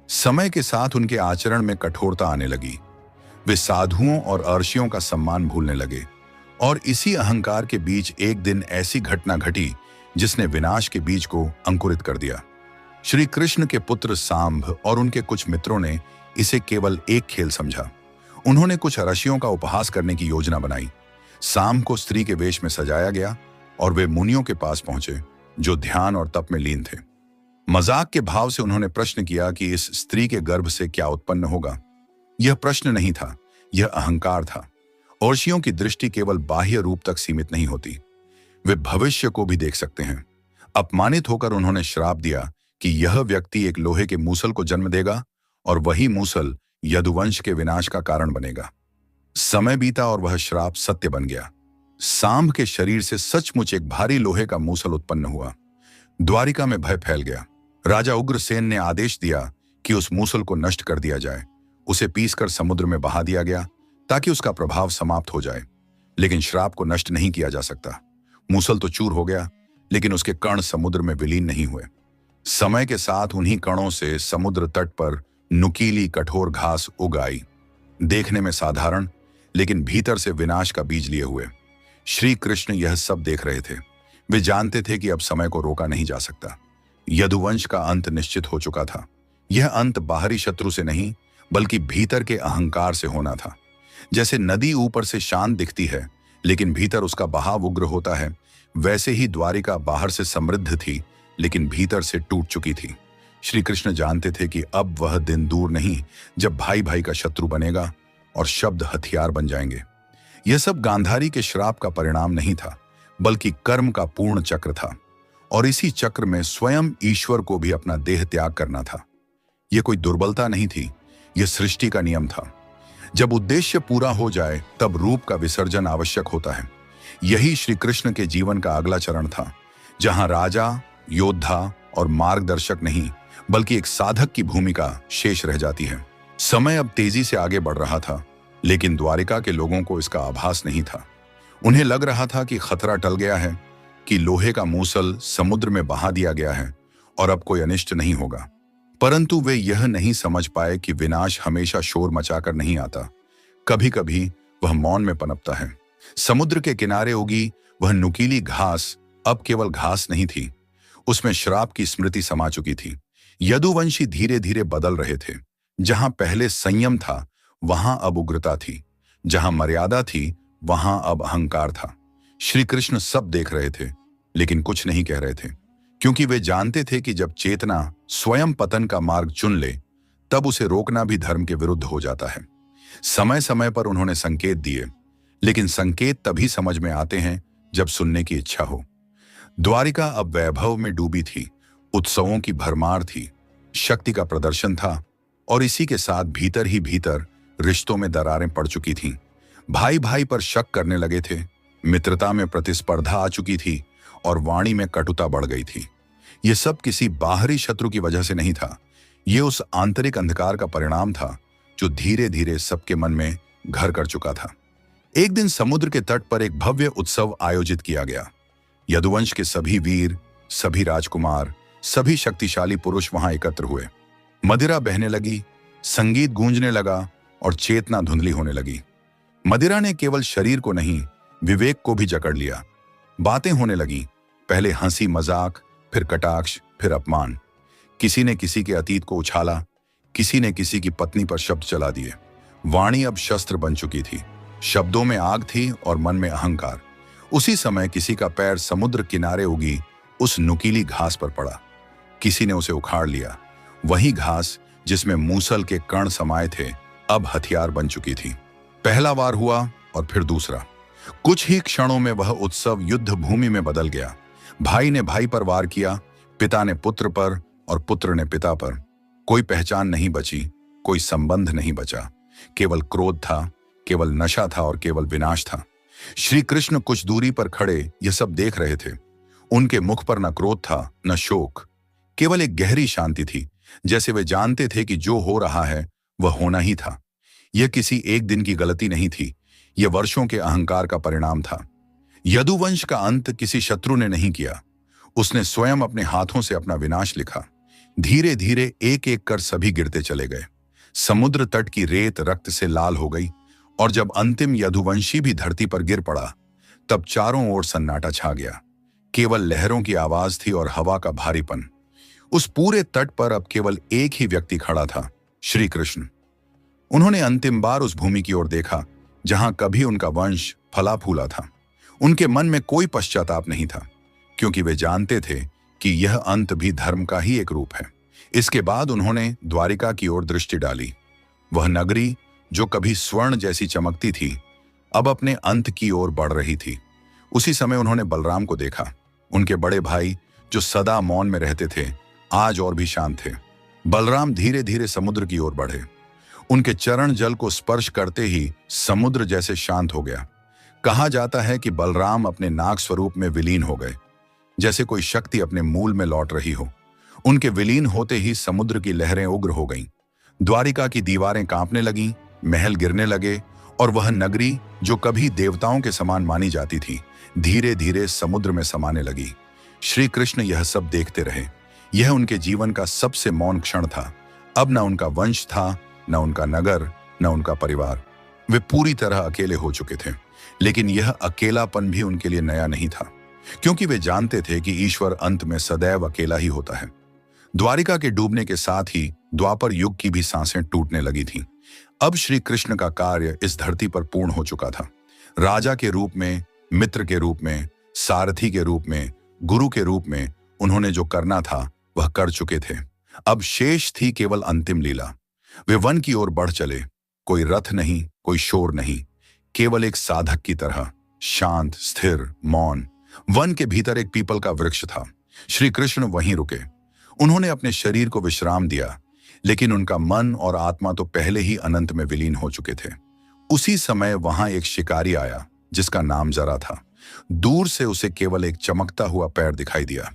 समय के साथ उनके आचरण में कठोरता आने लगी। वे साधुओं और अर्षियों का सम्मान भूलने लगे। और इसी अहंकार के बीच एक दिन ऐसी घटना घटी जिसने विनाश के बीज को अंकुरित कर दिया। श्री कृष्ण के पुत्र सांब और उनके कुछ मित्रों ने इसे केवल एक खेल समझा। उन्होंने कुछ ऋषियों का उपहास करने की योजना बनाई। सांब को स्त्री के वेश में सजाया गया और वे मुनियों के पास पहुंचे जो ध्यान और तप में लीन थे। मजाक के भाव से उन्होंने प्रश्न किया कि इस स्त्री के गर्भ से क्या उत्पन्न होगा। यह प्रश्न नहीं था, यह अहंकार था। अर्षियों की दृष्टि केवल बाह्य रूप तक सीमित नहीं होती, वे भविष्य को भी देख सकते हैं। अपमानित होकर उन्होंने श्राप दिया कि यह व्यक्ति एक लोहे के मूसल को जन्म देगा और वही मूसल यदुवंश के विनाश का कारण बनेगा। समय बीता और वह श्राप सत्य बन गया। सांब के शरीर से सचमुच एक भारी लोहे का मूसल उत्पन्न हुआ। द्वारिका में भय फैल गया। राजा उग्रसेन ने आदेश दिया कि उस मूसल को नष्ट कर दिया जाए। उसे पीसकर समुद्र में बहा दिया गया ताकि उसका प्रभाव समाप्त हो जाए। लेकिन श्राप को नष्ट नहीं किया जा सकता। मूसल तो चूर हो गया, लेकिन उसके कण समुद्र में विलीन नहीं हुए। समय के साथ उन्हीं कणों से समुद्र तट पर नुकीली कठोर घास उग आई, देखने में साधारण, लेकिन भीतर से विनाश का बीज लिए हुए। श्री कृष्ण यह सब देख रहे थे। वे जानते थे कि अब समय को रोका नहीं जा सकता। यदुवंश का अंत निश्चित हो चुका था। यह अंत बाहरी शत्रु से नहीं, बल्कि भीतर के अहंकार से होना था। जैसे नदी ऊपर से शांत दिखती है, लेकिन भीतर उसका बहाव उग्र होता है, वैसे ही द्वारिका बाहर से समृद्ध थी, लेकिन भीतर से टूट चुकी थी। श्री कृष्ण जानते थे कि अब वह दिन दूर नहीं जब भाई भाई का शत्रु बनेगा और शब्द हथियार बन जाएंगे। यह सब गांधारी के श्राप का परिणाम नहीं था, बल्कि कर्म का पूर्ण चक्र था, और इसी चक्र में स्वयं ईश्वर को भी अपना देह त्याग करना था। यह कोई दुर्बलता नहीं थी, यह सृष्टि का नियम था। जब उद्देश्य पूरा हो जाए तब रूप का विसर्जन आवश्यक होता है। यही श्री कृष्ण के जीवन का अगला चरण था, जहां राजा, योद्धा और मार्गदर्शक नहीं, बल्कि एक साधक की भूमिका शेष रह जाती है। समय अब तेजी से आगे बढ़ रहा था, लेकिन द्वारिका के लोगों को इसका आभास नहीं था। उन्हें लग रहा था कि खतरा टल गया है, कि लोहे का मूसल समुद्र में बहा दिया गया है और अब कोई अनिष्ट नहीं होगा। परंतु वे यह नहीं समझ पाए कि विनाश हमेशा शोर मचाकर नहीं आता, कभी कभी वह मौन में पनपता है। समुद्र के किनारे उगी वह नुकीली घास अब केवल घास नहीं थी, उसमें श्राप की स्मृति समा चुकी थी। यदुवंशी धीरे धीरे बदल रहे थे। जहां पहले संयम था, वहां अब उग्रता थी। जहां मर्यादा थी, वहां अब अहंकार था। श्री कृष्ण सब देख रहे थे, लेकिन कुछ नहीं कह रहे थे, क्योंकि वे जानते थे कि जब चेतना स्वयं पतन का मार्ग चुन ले, तब उसे रोकना भी धर्म के विरुद्ध हो जाता है। समय समय पर उन्होंने संकेत दिए, लेकिन संकेत तभी समझ में आते हैं जब सुनने की इच्छा हो। द्वारिका अब वैभव में डूबी थी, उत्सवों की भरमार थी, शक्ति का प्रदर्शन था, और इसी के साथ भीतर ही भीतर रिश्तों में दरारें पड़ चुकी थीं। भाई भाई पर शक करने लगे थे, मित्रता में प्रतिस्पर्धा आ चुकी थी, और वाणी में कटुता बढ़ गई थी। यह सब किसी बाहरी शत्रु की वजह से नहीं था, यह उस आंतरिक अंधकार का परिणाम था जो धीरे धीरे सबके मन में घर कर चुका था। एक दिन समुद्र के तट पर एक भव्य उत्सव आयोजित किया गया। यदुवंश के सभी वीर, सभी राजकुमार, सभी शक्तिशाली पुरुष वहां एकत्र हुए। मदिरा बहने लगी, संगीत गूंजने लगा और चेतना धुंधली होने लगी। मदिरा ने केवल शरीर को नहीं, विवेक को भी जकड़ लिया। बातें होने लगी, पहले हंसी मजाक, फिर कटाक्ष, फिर अपमान। किसी ने किसी के अतीत को उछाला, किसी ने किसी की पत्नी पर शब्द चला दिए। वाणी अब शस्त्र बन चुकी थी, शब्दों में आग थी और मन में अहंकार। उसी समय किसी का पैर समुद्र किनारे उगी उस नुकीली घास पर पड़ा। किसी ने उसे उखाड़ लिया। वही घास जिसमें मूसल के कण समाये थे, अब हथियार बन चुकी थी। पहला वार हुआ और फिर दूसरा। कुछ ही क्षणों में वह उत्सव युद्ध भूमि में बदल गया। भाई ने भाई पर वार किया, पिता ने पुत्र पर और पुत्र ने पिता पर। कोई पहचान नहीं बची, कोई संबंध नहीं बचा। केवल क्रोध था, केवल नशा था और केवल विनाश था। श्री कृष्ण कुछ दूरी पर खड़े यह सब देख रहे थे। उनके मुख पर न क्रोध था, न शोक, केवल एक गहरी शांति थी, जैसे वे जानते थे कि जो हो रहा है वह होना ही था। यह किसी एक दिन की गलती नहीं थी, यह वर्षों के अहंकार का परिणाम था। यदुवंश का अंत किसी शत्रु ने नहीं किया, उसने स्वयं अपने हाथों से अपना विनाश लिखा। धीरे धीरे एक एक कर सभी गिरते चले गए। समुद्र तट की रेत रक्त से लाल हो गई, और जब अंतिम यदुवंशी भी धरती पर गिर पड़ा, तब चारों ओर सन्नाटा छा गया। केवल लहरों की आवाज थी और हवा का भारीपन। उस पूरे तट पर अब केवल एक ही व्यक्ति खड़ा था, श्री कृष्ण। उन्होंने अंतिम बार उस भूमि की ओर देखा जहां कभी उनका वंश फला फूला था। उनके मन में कोई पश्चाताप नहीं था, क्योंकि वे जानते थे कि यह अंत भी धर्म का ही एक रूप है। इसके बाद उन्होंने द्वारिका की ओर दृष्टि डाली। वह नगरी जो कभी स्वर्ण जैसी चमकती थी, अब अपने अंत की ओर बढ़ रही थी। उसी समय उन्होंने बलराम को देखा। उनके बड़े भाई जो सदा मौन में रहते थे, आज और भी शांत थे। बलराम धीरे धीरे समुद्र की ओर बढ़े। उनके चरण जल को स्पर्श करते ही समुद्र जैसे शांत हो गया। कहा जाता है कि बलराम अपने नाग स्वरूप में विलीन हो गए, जैसे कोई शक्ति अपने मूल में लौट रही हो। उनके विलीन होते ही समुद्र की लहरें उग्र हो गईं। द्वारिका की दीवारें कांपने लगीं, महल गिरने लगे, और वह नगरी जो कभी देवताओं के समान मानी जाती थी, धीरे धीरे समुद्र में समाने लगी। श्री कृष्ण यह सब देखते रहे। यह उनके जीवन का सबसे मौन क्षण था। अब न उनका वंश था, न उनका नगर, न उनका परिवार। वे पूरी तरह अकेले हो चुके थे। लेकिन यह अकेलापन भी उनके लिए नया नहीं था, क्योंकि वे जानते थे कि ईश्वर अंत में सदैव अकेला ही होता है। द्वारिका के डूबने के साथ ही द्वापर युग की भी सांसें टूटने लगी थीं। अब श्री कृष्ण का कार्य इस धरती पर पूर्ण हो चुका था। राजा के रूप में, मित्र के रूप में, सारथी के रूप में, गुरु के रूप में उन्होंने जो करना था वह कर चुके थे। अब शेष थी केवल अंतिम लीला। वे वन की ओर बढ़ चले। कोई रथ नहीं, कोई शोर नहीं, केवल एक साधक की तरह शांत, स्थिर, मौन। वन के भीतर एक पीपल का वृक्ष था। श्री कृष्ण वहीं रुके। उन्होंने अपने शरीर को विश्राम दिया, लेकिन उनका मन और आत्मा तो पहले ही अनंत में विलीन हो चुके थे। उसी समय वहां एक शिकारी आया जिसका नाम जरा था। दूर से उसे केवल एक चमकता हुआ पैर दिखाई दिया।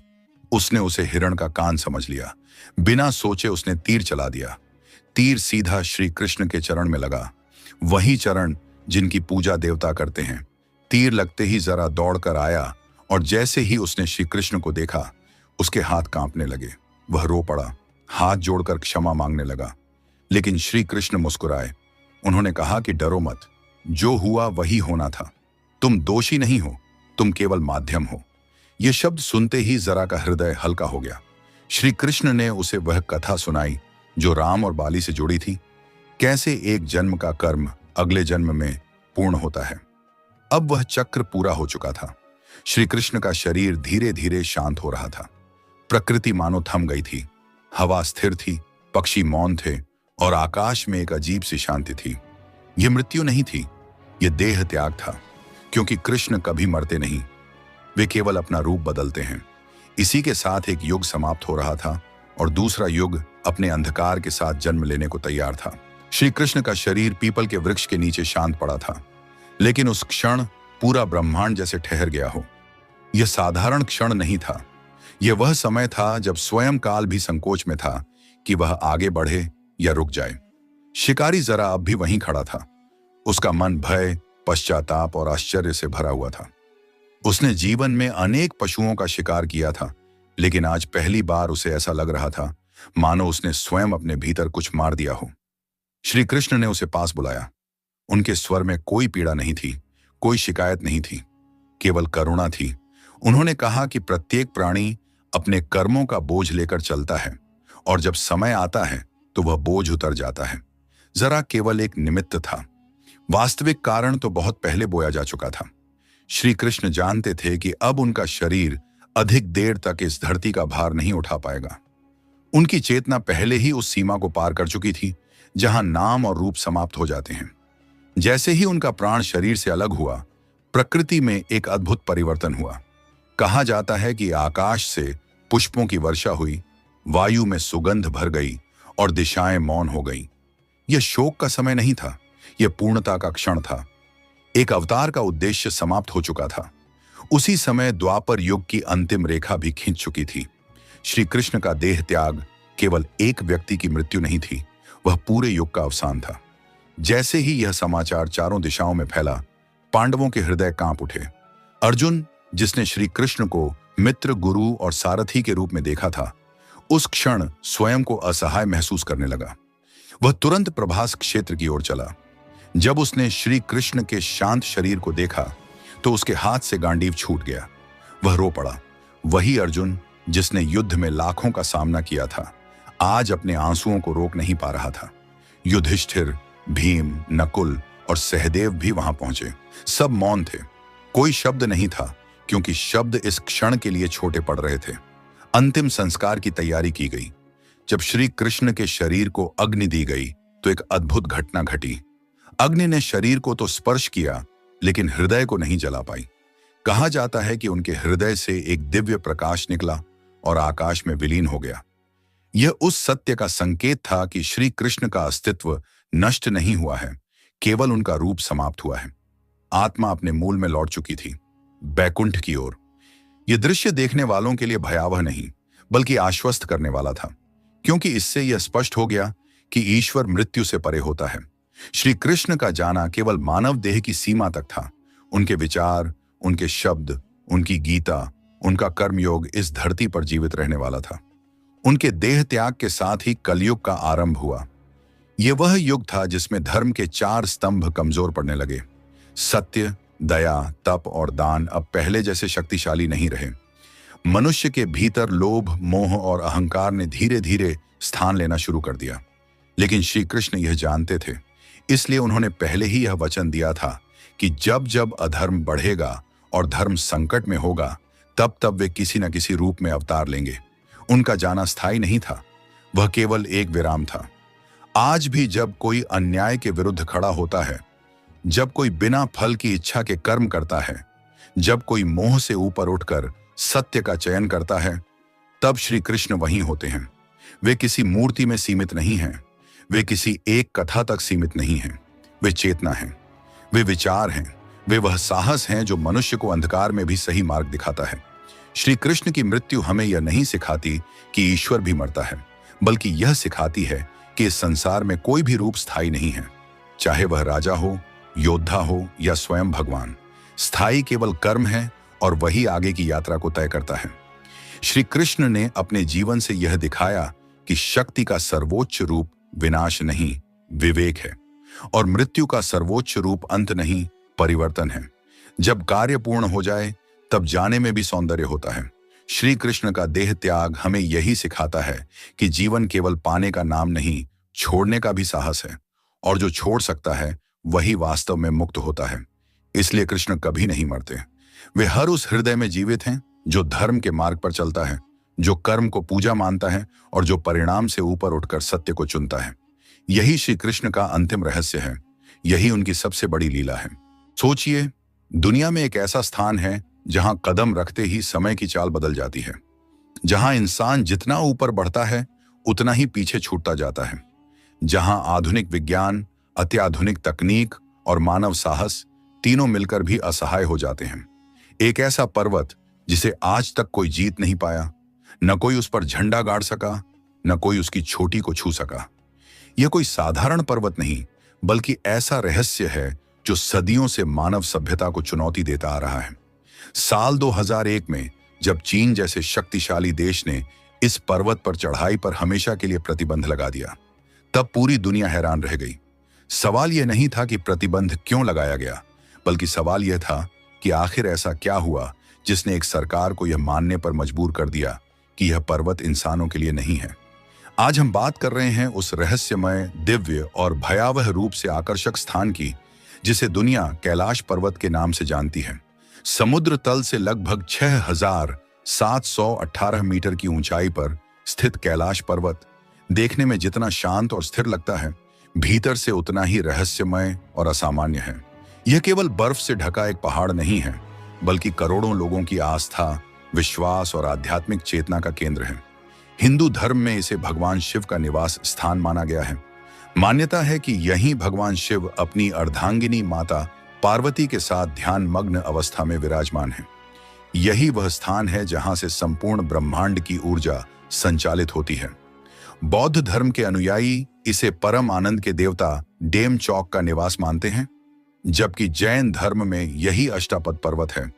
उसने उसे हिरण का कान समझ लिया। बिना सोचे उसने तीर चला दिया। तीर सीधा श्री कृष्ण के चरण में लगा, वही चरण जिनकी पूजा देवता करते हैं। तीर लगते ही जरा दौड़कर आया और जैसे ही उसने श्री कृष्ण को देखा, उसके हाथ कांपने लगे। वह रो पड़ा, हाथ जोड़कर क्षमा मांगने लगा। लेकिन श्री कृष्ण मुस्कुराए। उन्होंने कहा कि डरो मत, जो हुआ वही होना था। तुम दोषी नहीं हो, तुम केवल माध्यम हो। यह शब्द सुनते ही जरा का हृदय हल्का हो गया। श्री कृष्ण ने उसे वह कथा सुनाई जो राम और बाली से जुड़ी थी। कैसे एक जन्म का कर्म अगले जन्म में पूर्ण होता है। अब वह चक्र पूरा हो चुका था। श्री कृष्ण का शरीर धीरे धीरे शांत हो रहा था। प्रकृति मानो थम गई थी। हवा स्थिर थी, पक्षी मौन थे और आकाश में एक अजीब सी शांति थी। यह मृत्यु नहीं थी, यह देह त्याग था, क्योंकि कृष्ण कभी मरते नहीं, वे केवल अपना रूप बदलते हैं। इसी के साथ एक युग समाप्त हो रहा था और दूसरा युग अपने अंधकार के साथ जन्म लेने को तैयार था। श्री कृष्ण का शरीर पीपल के वृक्ष के नीचे शांत पड़ा था, लेकिन उस क्षण पूरा ब्रह्मांड जैसे ठहर गया हो। यह साधारण क्षण नहीं था, यह वह समय था जब स्वयं काल भी संकोच में था कि वह आगे बढ़े या रुक जाए। शिकारी जरा अब भी वहीं खड़ा था। उसका मन भय, पश्चाताप और आश्चर्य से भरा हुआ था। उसने जीवन में अनेक पशुओं का शिकार किया था, लेकिन आज पहली बार उसे ऐसा लग रहा था मानो उसने स्वयं अपने भीतर कुछ मार दिया हो। श्री कृष्ण ने उसे पास बुलाया। उनके स्वर में कोई पीड़ा नहीं थी, कोई शिकायत नहीं थी, केवल करुणा थी। उन्होंने कहा कि प्रत्येक प्राणी अपने कर्मों का बोझ लेकर चलता है और जब समय आता है तो वह बोझ उतर जाता है। जरा केवल एक निमित्त था, वास्तविक कारण तो बहुत पहले बोया जा चुका था। श्री कृष्ण जानते थे कि अब उनका शरीर अधिक देर तक इस धरती का भार नहीं उठा पाएगा। उनकी चेतना पहले ही उस सीमा को पार कर चुकी थी जहां नाम और रूप समाप्त हो जाते हैं। जैसे ही उनका प्राण शरीर से अलग हुआ, प्रकृति में एक अद्भुत परिवर्तन हुआ। कहा जाता है कि आकाश से पुष्पों की वर्षा हुई, वायु में सुगंध भर गई और दिशाएं मौन हो गईं। यह शोक का समय नहीं था, यह पूर्णता का क्षण था। एक अवतार का उद्देश्य समाप्त हो चुका था। उसी समय द्वापर युग की अंतिम रेखा भी खींच चुकी थी। श्री कृष्ण का देह त्याग केवल एक व्यक्ति की मृत्यु नहीं थी, वह पूरे युग का अवसान था। जैसे ही यह समाचार चारों दिशाओं में फैला, पांडवों के हृदय कांप उठे। अर्जुन, जिसने श्री कृष्ण को मित्र, गुरु और सारथी के रूप में देखा था, उस क्षण स्वयं को असहाय महसूस करने लगा। वह तुरंत प्रभास क्षेत्र की ओर चला। जब उसने श्री कृष्ण के शांत शरीर को देखा तो उसके हाथ से गांडीव छूट गया। वह रो पड़ा। वही अर्जुन जिसने युद्ध में लाखों का सामना किया था, आज अपने आंसुओं को रोक नहीं पा रहा था। युधिष्ठिर, भीम, नकुल और सहदेव भी वहां पहुंचे। सब मौन थे, कोई शब्द नहीं था, क्योंकि शब्द इस क्षण के लिए छोटे पड़ रहे थे। अंतिम संस्कार की तैयारी की गई। जब श्री कृष्ण के शरीर को अग्नि दी गई तो एक अद्भुत घटना घटी। अग्नि ने शरीर को तो स्पर्श किया, लेकिन हृदय को नहीं जला पाई। कहा जाता है कि उनके हृदय से एक दिव्य प्रकाश निकला और आकाश में विलीन हो गया। यह उस सत्य का संकेत था कि श्री कृष्ण का अस्तित्व नष्ट नहीं हुआ है, केवल उनका रूप समाप्त हुआ है। आत्मा अपने मूल में लौट चुकी थी, बैकुंठ की ओर। यह दृश्य देखने वालों के लिए भयावह नहीं, बल्कि आश्वस्त करने वाला था, क्योंकि इससे यह स्पष्ट हो गया कि ईश्वर मृत्यु से परे होता है। श्री कृष्ण का जाना केवल मानव देह की सीमा तक था। उनके विचार, उनके शब्द, उनकी गीता, उनका कर्मयोग इस धरती पर जीवित रहने वाला था। उनके देह त्याग के साथ ही कलयुग का आरंभ हुआ। यह वह युग था जिसमें धर्म के 4 स्तंभ कमजोर पड़ने लगे: सत्य, दया, तप और दान अब पहले जैसे शक्तिशाली नहीं रहे। मनुष्य के भीतर लोभ, मोह और अहंकार ने धीरे धीरे स्थान लेना शुरू कर दिया। लेकिन श्री कृष्ण यह जानते थे, इसलिए उन्होंने पहले ही यह वचन दिया था कि जब जब अधर्म बढ़ेगा और धर्म संकट में होगा, तब तब वे किसी न किसी रूप में अवतार लेंगे। उनका जाना स्थायी नहीं था, वह केवल एक विराम था। आज भी जब कोई अन्याय के विरुद्ध खड़ा होता है, जब कोई बिना फल की इच्छा के कर्म करता है, जब कोई मोह से ऊपर उठकर सत्य का चयन करता है, तब श्री कृष्ण वहीं होते हैं। वे किसी मूर्ति में सीमित नहीं हैं, वे किसी एक कथा तक सीमित नहीं हैं। वे चेतना हैं, वे विचार हैं, वे वह साहस हैं जो मनुष्य को अंधकार में भी सही मार्ग दिखाता है। श्री कृष्ण की मृत्यु हमें यह नहीं सिखाती कि ईश्वर भी मरता है, बल्कि यह सिखाती है कि इस संसार में कोई भी रूप स्थायी नहीं है, चाहे वह राजा हो, योद्धा हो या स्वयं भगवान। स्थायी केवल कर्म है और वही आगे की यात्रा को तय करता है। श्री कृष्ण ने अपने जीवन से यह दिखाया कि शक्ति का सर्वोच्च रूप विनाश नहीं, विवेक है, और मृत्यु का सर्वोच्च रूप अंत नहीं, परिवर्तन है। जब कार्य पूर्ण हो जाए तब जाने में भी सौंदर्य होता है। श्री कृष्ण का देह त्याग हमें यही सिखाता है कि जीवन केवल पाने का नाम नहीं, छोड़ने का भी साहस है, और जो छोड़ सकता है वही वास्तव में मुक्त होता है। इसलिए कृष्ण कभी नहीं मरते। वे हर उस हृदय में जीवित हैं जो धर्म के मार्ग पर चलता है, जो कर्म को पूजा मानता है और जो परिणाम से ऊपर उठकर सत्य को चुनता है। यही श्री कृष्ण का अंतिम रहस्य है, यही उनकी सबसे बड़ी लीला है। सोचिए, दुनिया में एक ऐसा स्थान है जहां कदम रखते ही समय की चाल बदल जाती है, जहां इंसान जितना ऊपर बढ़ता है उतना ही पीछे छूटता जाता है, जहां आधुनिक विज्ञान, अत्याधुनिक तकनीक और मानव साहस तीनों मिलकर भी असहाय हो जाते हैं। एक ऐसा पर्वत जिसे आज तक कोई जीत नहीं पाया, न कोई उस पर झंडा गाड़ सका, न कोई उसकी चोटी को छू सका। यह कोई साधारण पर्वत नहीं, बल्कि ऐसा रहस्य है जो सदियों से मानव सभ्यता को चुनौती देता आ रहा है। साल 2001 में जब चीन जैसे शक्तिशाली देश ने इस पर्वत पर चढ़ाई पर हमेशा के लिए प्रतिबंध लगा दिया, तब पूरी दुनिया हैरान रह गई। सवाल यह नहीं था कि प्रतिबंध क्यों लगाया गया, बल्कि सवाल यह था कि आखिर ऐसा क्या हुआ जिसने एक सरकार को यह मानने पर मजबूर कर दिया कि यह पर्वत इंसानों के लिए नहीं है। आज हम बात कर रहे हैं उस रहस्यमय, दिव्य और भयावह रूप से आकर्षक स्थान की जिसे दुनिया कैलाश पर्वत के नाम से जानती है। समुद्र तल से लगभग 6,718 मीटर की ऊंचाई पर स्थित कैलाश पर्वत देखने में जितना शांत और स्थिर लगता है, भीतर से उतना ही रहस्यमय और असामान्य है। यह केवल बर्फ से ढका एक पहाड़ नहीं है, बल्कि करोड़ों लोगों की आस्था, विश्वास और आध्यात्मिक चेतना का केंद्र है। हिंदू धर्म में इसे भगवान शिव का निवास स्थान माना गया है। मान्यता है कि यहीं भगवान शिव अपनी अर्धांगिनी माता पार्वती के साथ ध्यान मग्न अवस्था में विराजमान है। यही वह स्थान है जहां से संपूर्ण ब्रह्मांड की ऊर्जा संचालित होती है। बौद्ध धर्म के अनुयायी इसे परम आनंद के देवता डेम चौक का निवास मानते हैं, जबकि जैन धर्म में यही अष्टापद पर्वत है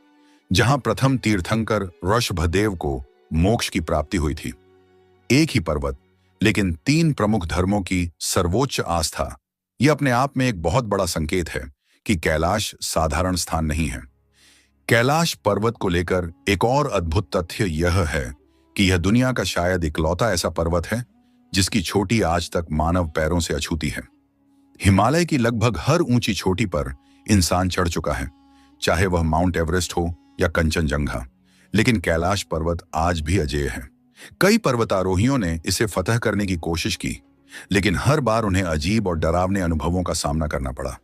जहां प्रथम तीर्थंकर ऋषभदेव को मोक्ष की प्राप्ति हुई थी। एक ही पर्वत, लेकिन 3 प्रमुख धर्मों की सर्वोच्च आस्था। यह अपने आप में एक बहुत बड़ा संकेत है कि कैलाश साधारण स्थान नहीं है। कैलाश पर्वत को लेकर एक और अद्भुत तथ्य यह है कि यह दुनिया का शायद इकलौता ऐसा पर्वत है जिसकी चोटी आज तक मानव पैरों से अछूती है। हिमालय की लगभग हर ऊंची चोटी पर इंसान चढ़ चुका है, चाहे वह माउंट एवरेस्ट हो या कंचनजंगा, लेकिन कैलाश पर्वत आज भी अजेय है। कई पर्वतारोहियों ने इसे फतह करने की कोशिश की, लेकिन हर बार उन्हें अजीब और डरावने अनुभवों का सामना करना पड़ा।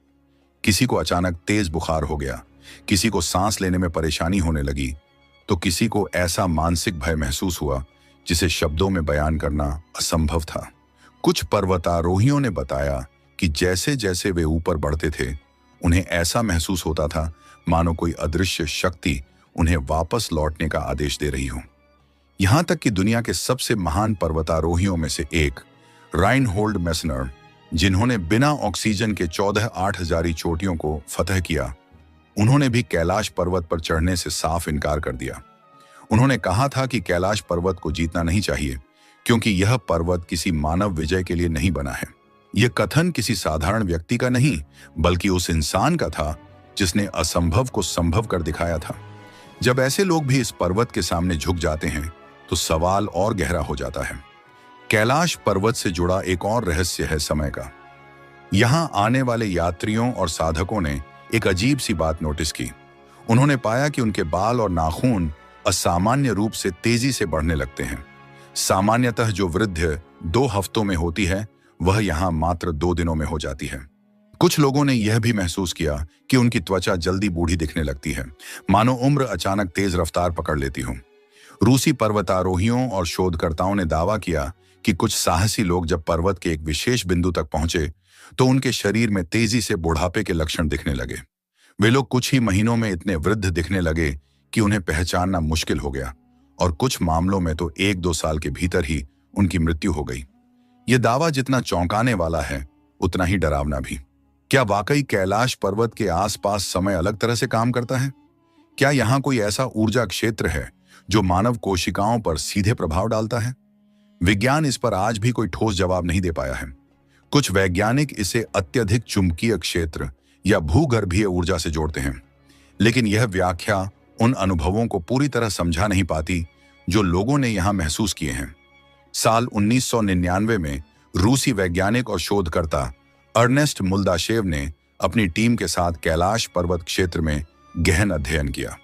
किसी को अचानक तेज बुखार हो गया, किसी को सांस लेने में परेशानी होने लगी, तो किसी को ऐसा मानसिक भय महसूस हुआ जिसे शब्दों में बयान करना असंभव था। कुछ पर्वतारोहियों ने बताया कि जैसे जैसे वे ऊपर बढ़ते थे, उन्हें ऐसा महसूस होता था मानो कोई अदृश्य शक्ति उन्हें वापस लौटने का आदेश दे रही हो। यहां तक कि दुनिया के सबसे महान पर्वतारोहियों में से एक राइनहोल्ड मेसनर, जिन्होंने बिना ऑक्सीजन के 14,800 चोटियों को फतह किया, उन्होंने भी कैलाश पर्वत पर चढ़ने से साफ इनकार कर दिया। उन्होंने कहा था कि कैलाश पर्वत को जीतना नहीं चाहिए, क्योंकि यह पर्वत किसी मानव विजय के लिए नहीं बना है। यह कथन किसी साधारण व्यक्ति का नहीं, बल्कि उस इंसान का था जिसने असंभव को संभव कर दिखाया था। जब ऐसे लोग भी इस पर्वत के सामने झुक जाते हैं तो सवाल और गहरा हो जाता है। कैलाश पर्वत से जुड़ा एक और रहस्य है समय का। यहां आने वाले यात्रियों और साधकों ने एक अजीब सी बात नोटिस की। उन्होंने पाया कि उनके बाल और नाखून असामान्य रूप से तेजी से बढ़ने लगते हैं। सामान्यतः जो वृद्धि 2 हफ्तों में होती है वह यहां मात्र 2 दिनों में हो जाती है। कुछ लोगों ने यह भी महसूस किया कि उनकी त्वचा जल्दी बूढ़ी दिखने लगती है, मानो उम्र अचानक तेज रफ्तार पकड़ लेती हो। रूसी पर्वतारोहियों और शोधकर्ताओं ने दावा किया कि कुछ साहसी लोग जब पर्वत के एक विशेष बिंदु तक पहुंचे तो उनके शरीर में तेजी से बुढ़ापे के लक्षण दिखने लगे। वे लोग कुछ ही महीनों में इतने वृद्ध दिखने लगे कि उन्हें पहचानना मुश्किल हो गया, और कुछ मामलों में तो 1-2 साल के भीतर ही उनकी मृत्यु हो गई। यह दावा जितना चौंकाने वाला है उतना ही डरावना भी। क्या वाकई कैलाश पर्वत के आसपास समय अलग तरह से काम करता है? क्या यहाँ कोई ऐसा ऊर्जा क्षेत्र है जो मानव कोशिकाओं पर सीधे प्रभाव डालता है? विज्ञान इस पर आज भी कोई ठोस जवाब नहीं दे पाया है। कुछ वैज्ञानिक इसे अत्यधिक चुंबकीय क्षेत्र या भूगर्भीय ऊर्जा से जोड़ते हैं, लेकिन यह व्याख्या उन अनुभवों को पूरी तरह समझा नहीं पाती जो लोगों ने यहां महसूस किए हैं। साल 1999 में रूसी वैज्ञानिक और शोधकर्ता अर्नेस्ट मुल्दाशेव ने अपनी टीम के साथ कैलाश पर्वत क्षेत्र में गहन अध्ययन किया।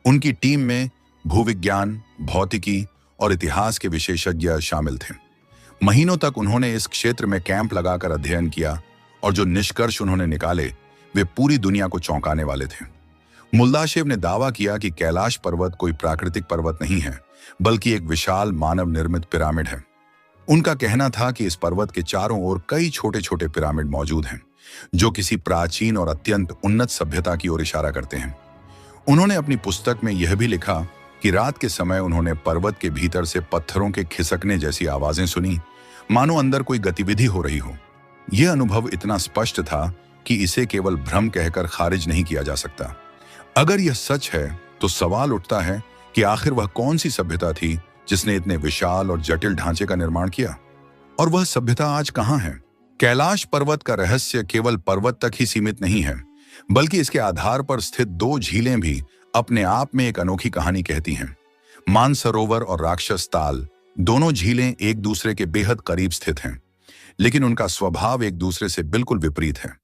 उनकी टीम में भूविज्ञान, भौतिकी और इतिहास के विशेषज्ञ शामिल थे। महीनों तक उन्होंने इस क्षेत्र में कैंप लगाकर अध्ययन किया और जो निष्कर्ष उन्होंने निकाले वे पूरी दुनिया को चौंकाने वाले थे। मुल्दाशेव ने दावा किया कि कैलाश पर्वत कोई प्राकृतिक पर्वत नहीं है, बल्कि एक विशाल मानव निर्मित पिरामिड है। उनका कहना था कि इस पर्वत के चारों ओर कई छोटे छोटे पिरामिड मौजूद हैं, जो किसी प्राचीन और अत्यंत उन्नत सभ्यता की ओर इशारा करते हैं। उन्होंने अपनी पुस्तक में यह भी लिखा कि रात के समय उन्होंने पर्वत के भीतर से पत्थरों के खिसकने जैसी आवाजें सुनी, मानो अंदर कोई गतिविधि हो रही हो। यह अनुभव इतना स्पष्ट था कि इसे केवल भ्रम कहकर खारिज नहीं किया जा सकता। अगर यह सच है तो सवाल उठता है कि आखिर वह कौन सी सभ्यता थी जिसने इतने विशाल और जटिल ढांचे का निर्माण किया, और वह सभ्यता आज कहां है? कैलाश पर्वत का रहस्य केवल पर्वत तक ही सीमित नहीं है, बल्कि इसके आधार पर स्थित 2 झीलें भी अपने आप में एक अनोखी कहानी कहती हैं। मानसरोवर और राक्षस ताल दोनों झीलें एक दूसरे के बेहद करीब स्थित हैं, लेकिन उनका स्वभाव एक दूसरे से बिल्कुल विपरीत है।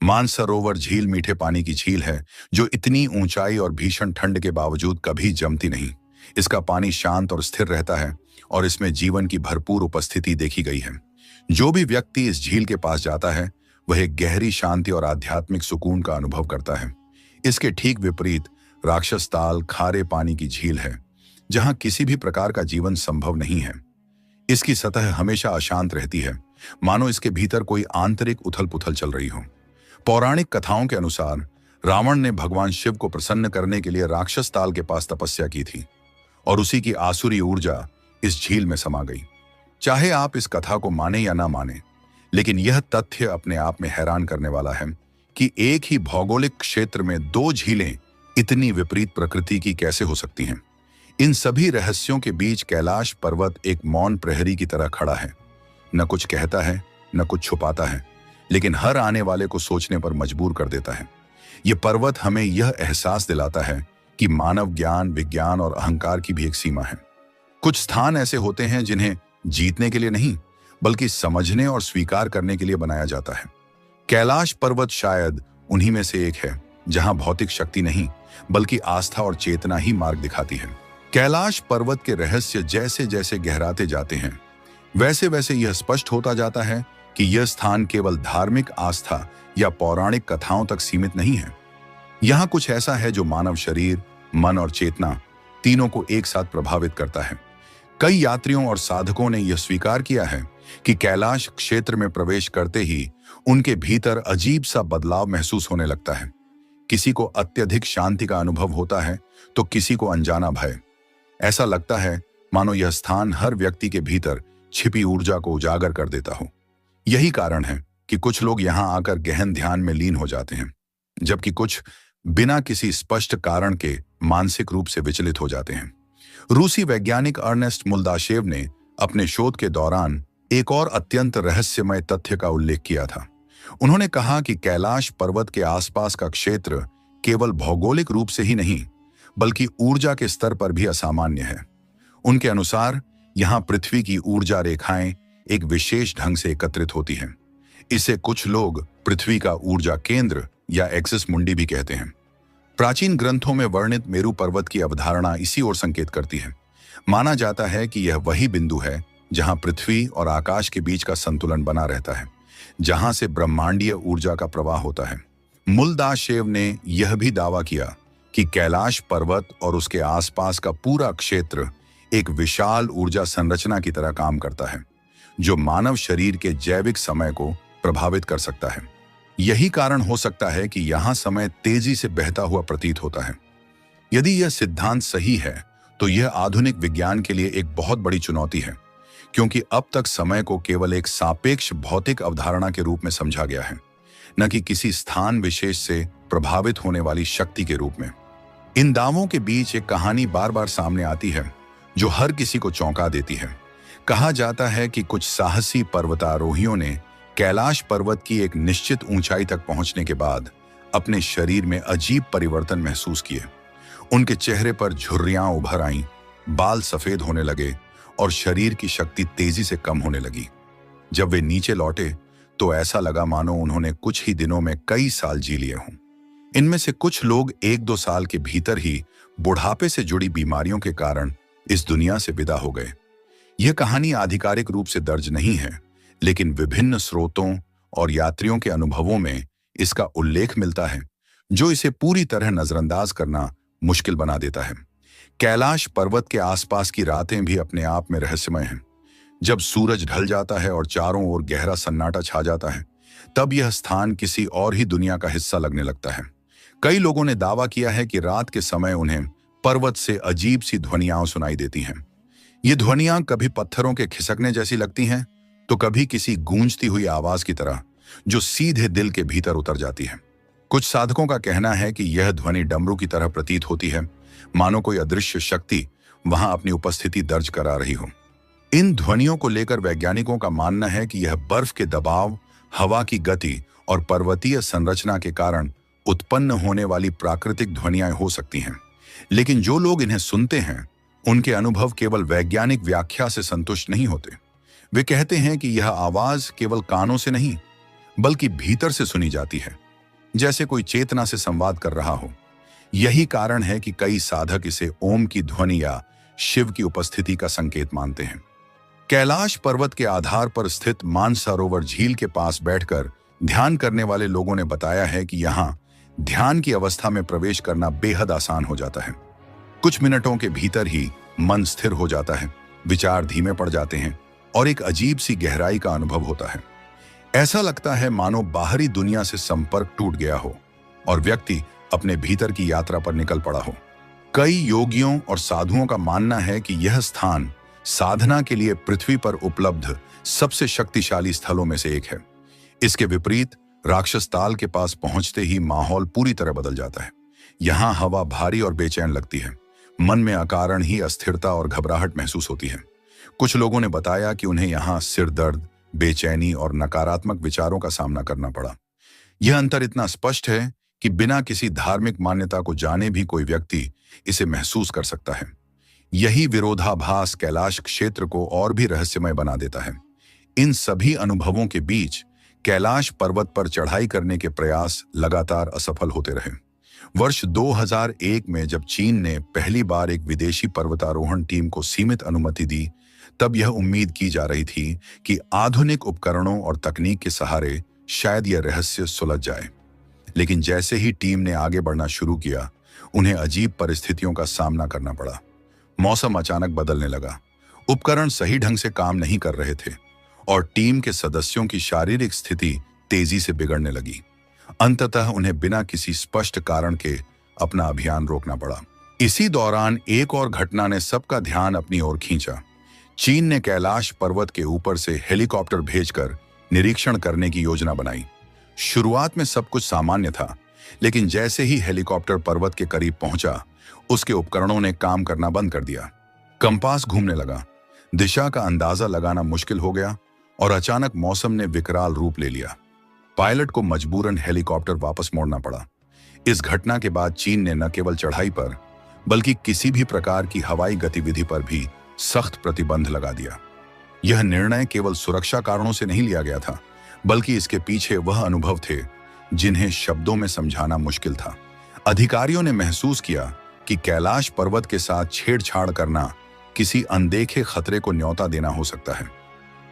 मानसरोवर झील मीठे पानी की झील है जो इतनी ऊंचाई और भीषण ठंड के बावजूद कभी जमती नहीं। इसका पानी शांत और स्थिर रहता है और इसमें जीवन की भरपूर उपस्थिति देखी गई है। जो भी व्यक्ति इस झील के पास जाता है वह एक गहरी शांति और आध्यात्मिक सुकून का अनुभव करता है। इसके ठीक विपरीत राक्षस ताल खारे पानी की झील है, जहां किसी भी प्रकार का जीवन संभव नहीं है। इसकी सतह हमेशा अशांत रहती है, मानो इसके भीतर कोई आंतरिक उथल पुथल चल रही हो। पौराणिक कथाओं के अनुसार रावण ने भगवान शिव को प्रसन्न करने के लिए राक्षस ताल के पास तपस्या की थी और उसी की आसुरी ऊर्जा इस झील में समा गई। चाहे आप इस कथा को माने या ना माने, लेकिन यह तथ्य अपने आप में हैरान करने वाला है कि एक ही भौगोलिक क्षेत्र में 2 झीलें इतनी विपरीत प्रकृति की कैसे हो सकती हैं। इन सभी रहस्यों के बीच कैलाश पर्वत एक मौन प्रहरी की तरह खड़ा है, न कुछ कहता है न कुछ छुपाता है, लेकिन हर आने वाले को सोचने पर मजबूर कर देता है। यह पर्वत हमें यह एहसास दिलाता है कि मानव ज्ञान, विज्ञान और अहंकार की भी एक सीमा है। कुछ स्थान ऐसे होते हैं जिन्हें जीतने के लिए नहीं, बल्कि समझने और स्वीकार करने के लिए बनाया जाता है। कैलाश पर्वत शायद उन्हीं में से एक है जहां भौतिक शक्ति नहीं, बल्कि आस्था और चेतना ही मार्ग दिखाती है। कैलाश पर्वत के रहस्य जैसे जैसे गहराते जाते हैं, वैसे वैसे यह स्पष्ट होता जाता है कि यह स्थान केवल धार्मिक आस्था या पौराणिक कथाओं तक सीमित नहीं है। यहाँ कुछ ऐसा है जो मानव शरीर, मन और चेतना तीनों को एक साथ प्रभावित करता है। कई यात्रियों और साधकों ने यह स्वीकार किया है कि कैलाश क्षेत्र में प्रवेश करते ही उनके भीतर अजीब सा बदलाव महसूस होने लगता है। किसी को अत्यधिक शांति का अनुभव होता है तो किसी को अनजाना भय। ऐसा लगता है मानो यह स्थान हर व्यक्ति के भीतर छिपी ऊर्जा को उजागर कर देता हो। यही कारण है कि कुछ लोग यहाँ आकर गहन ध्यान में लीन हो जाते हैं, जबकि कुछ बिना किसी स्पष्ट कारण के मानसिक रूप से विचलित हो जाते हैं। रूसी वैज्ञानिक अर्नेस्ट मुल्दाशेव ने अपने शोध के दौरान एक और अत्यंत रहस्यमय तथ्य का उल्लेख किया था। उन्होंने कहा कि कैलाश पर्वत के आसपास का क्षेत्र केवल भौगोलिक रूप से ही नहीं बल्कि ऊर्जा के स्तर पर भी असामान्य है। उनके अनुसार यहाँ पृथ्वी की ऊर्जा रेखाएं एक विशेष ढंग से एकत्रित होती हैं। इसे कुछ लोग पृथ्वी का ऊर्जा केंद्र या एक्सिस मुंडी भी कहते हैं। प्राचीन ग्रंथों में वर्णित मेरु पर्वत की अवधारणा इसी ओर संकेत करती है। माना जाता है कि यह वही बिंदु है जहां पृथ्वी और आकाश के बीच का संतुलन बना रहता है, जहां से ब्रह्मांडीय ऊर्जा का प्रवाह होता है। मूलदासशेव ने यह भी दावा किया कि कैलाश पर्वत और उसके आसपास का पूरा क्षेत्र एक विशाल ऊर्जा संरचना की तरह काम करता है, जो मानव शरीर के जैविक समय को प्रभावित कर सकता है। यही कारण हो सकता है कि यहां समय तेजी से बहता हुआ प्रतीत होता है। यदि यह सिद्धांत सही है तो यह आधुनिक विज्ञान के लिए एक बहुत बड़ी चुनौती है, क्योंकि अब तक समय को केवल एक सापेक्ष भौतिक अवधारणा के रूप में समझा गया है, न कि किसी स्थान विशेष से प्रभावित होने वाली शक्ति के रूप में। इन दावों के बीच एक कहानी बार बार सामने आती है जो हर किसी को चौंका देती है। कहा जाता है कि कुछ साहसी पर्वतारोहियों ने कैलाश पर्वत की एक निश्चित ऊंचाई तक पहुंचने के बाद अपने शरीर में अजीब परिवर्तन महसूस किए। उनके चेहरे पर झुर्रियां उभर आईं, बाल सफेद होने लगे और शरीर की शक्ति तेजी से कम होने लगी। जब वे नीचे लौटे तो ऐसा लगा मानो उन्होंने कुछ ही दिनों में कई साल जी लिए हों। इनमें से कुछ लोग 1-2 साल के भीतर ही बुढ़ापे से जुड़ी बीमारियों के कारण इस दुनिया से विदा हो गए। यह कहानी आधिकारिक रूप से दर्ज नहीं है, लेकिन विभिन्न स्रोतों और यात्रियों के अनुभवों में इसका उल्लेख मिलता है, जो इसे पूरी तरह नजरअंदाज करना मुश्किल बना देता है। कैलाश पर्वत के आसपास की रातें भी अपने आप में रहस्यमय हैं। जब सूरज ढल जाता है और चारों ओर गहरा सन्नाटा छा जाता है, तब यह स्थान किसी और ही दुनिया का हिस्सा लगने लगता है। कई लोगों ने दावा किया है कि रात के समय उन्हें पर्वत से अजीब सी ध्वनियां सुनाई देती हैं। ये ध्वनियां कभी पत्थरों के खिसकने जैसी लगती हैं, तो कभी किसी गूंजती हुई आवाज की तरह जो सीधे दिल के भीतर उतर जाती है। कुछ साधकों का कहना है कि यह ध्वनि डमरू की तरह प्रतीत होती है, मानो कोई अदृश्य शक्ति वहां अपनी उपस्थिति दर्ज करा रही हो। इन ध्वनियों को लेकर वैज्ञानिकों का मानना है कि यह बर्फ के दबाव, हवा की गति और पर्वतीय संरचना के कारण उत्पन्न होने वाली प्राकृतिक ध्वनियां हो सकती हैं। लेकिन जो लोग इन्हें सुनते हैं, उनके अनुभव केवल वैज्ञानिक व्याख्या से संतुष्ट नहीं होते। वे कहते हैं कि यह आवाज केवल कानों से नहीं बल्कि भीतर से सुनी जाती है, जैसे कोई चेतना से संवाद कर रहा हो। यही कारण है कि कई साधक इसे ओम की ध्वनि या शिव की उपस्थिति का संकेत मानते हैं। कैलाश पर्वत के आधार पर स्थित मानसरोवर झील के पास बैठकर ध्यान करने वाले लोगों ने बताया है कि यहाँ ध्यान की अवस्था में प्रवेश करना बेहद आसान हो जाता है। कुछ मिनटों के भीतर ही मन स्थिर हो जाता है, विचार धीमे पड़ जाते हैं और एक अजीब सी गहराई का अनुभव होता है। ऐसा लगता है मानो बाहरी दुनिया से संपर्क टूट गया हो और व्यक्ति अपने भीतर की यात्रा पर निकल पड़ा हो। कई योगियों और साधुओं का मानना है कि यह स्थान साधना के लिए पृथ्वी पर उपलब्ध सबसे शक्तिशाली स्थलों में से एक है। इसके विपरीत राक्षस ताल के पास पहुंचते ही माहौल पूरी तरह बदल जाता है। यहाँ हवा भारी और बेचैन लगती है। मन में अकारण ही अस्थिरता और घबराहट महसूस होती है। कुछ लोगों ने बताया कि उन्हें यहाँ सिर दर्द, बेचैनी और नकारात्मक विचारों का सामना करना पड़ा। यह अंतर इतना स्पष्ट है कि बिना किसी धार्मिक मान्यता को जाने भी कोई व्यक्ति इसे महसूस कर सकता है। यही विरोधाभास कैलाश क्षेत्र को और भी रहस्यमय बना देता है। इन सभी अनुभवों के बीच कैलाश पर्वत पर चढ़ाई करने के प्रयास लगातार असफल होते रहे। वर्ष 2001 में जब चीन ने पहली बार एक विदेशी पर्वतारोहण टीम को सीमित अनुमति दी, तब यह उम्मीद की जा रही थी कि आधुनिक उपकरणों और तकनीक के सहारे शायद यह रहस्य सुलझ जाए। लेकिन जैसे ही टीम ने आगे बढ़ना शुरू किया, उन्हें अजीब परिस्थितियों का सामना करना पड़ा। मौसम अचानक बदलने लगा, उपकरण सही ढंग से काम नहीं कर रहे थे और टीम के सदस्यों की शारीरिक स्थिति तेजी से बिगड़ने लगी। अंततः उन्हें बिना किसी स्पष्ट कारण के अपना अभियान रोकना पड़ा। इसी दौरान एक और घटना ने सबका ध्यान अपनी ओर खींचा। चीन ने कैलाश पर्वत के ऊपर से हेलीकॉप्टर भेजकर निरीक्षण करने की योजना बनाई। शुरुआत में सब कुछ सामान्य था, लेकिन जैसे ही हेलीकॉप्टर पर्वत के करीब पहुंचा, उसके उपकरणों ने काम करना बंद कर दिया। कंपास घूमने लगा, दिशा का अंदाजा लगाना मुश्किल हो गया और अचानक मौसम ने विकराल रूप ले लिया। पायलट को मजबूरन हेलीकॉप्टर वापस मोड़ना पड़ा। इस घटना के बाद चीन ने न केवल चढ़ाई पर बल्कि किसी भी प्रकार की हवाई गतिविधि पर भी सख्त प्रतिबंध लगा दिया। यह निर्णय केवल सुरक्षा कारणों से नहीं लिया गया था, बल्कि इसके पीछे वह अनुभव थे जिन्हें शब्दों में समझाना मुश्किल था। अधिकारियों ने महसूस किया कि कैलाश पर्वत के साथ छेड़छाड़ करना किसी अनदेखे खतरे को न्योता देना हो सकता है।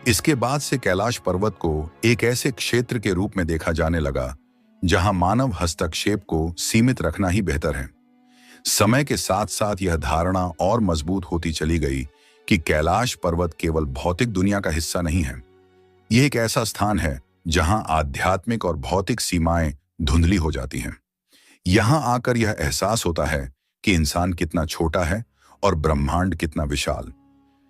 इसके बाद से कैलाश पर्वत को एक ऐसे क्षेत्र के रूप में देखा जाने लगा जहां मानव हस्तक्षेप को सीमित रखना ही बेहतर है। समय के साथ साथ यह धारणा और मजबूत होती चली गई कि कैलाश पर्वत केवल भौतिक दुनिया का हिस्सा नहीं है। यह एक ऐसा स्थान है जहां आध्यात्मिक और भौतिक सीमाएं धुंधली हो जाती हैं। यहां आकर यह एहसास होता है कि इंसान कितना छोटा है और ब्रह्मांड कितना विशाल।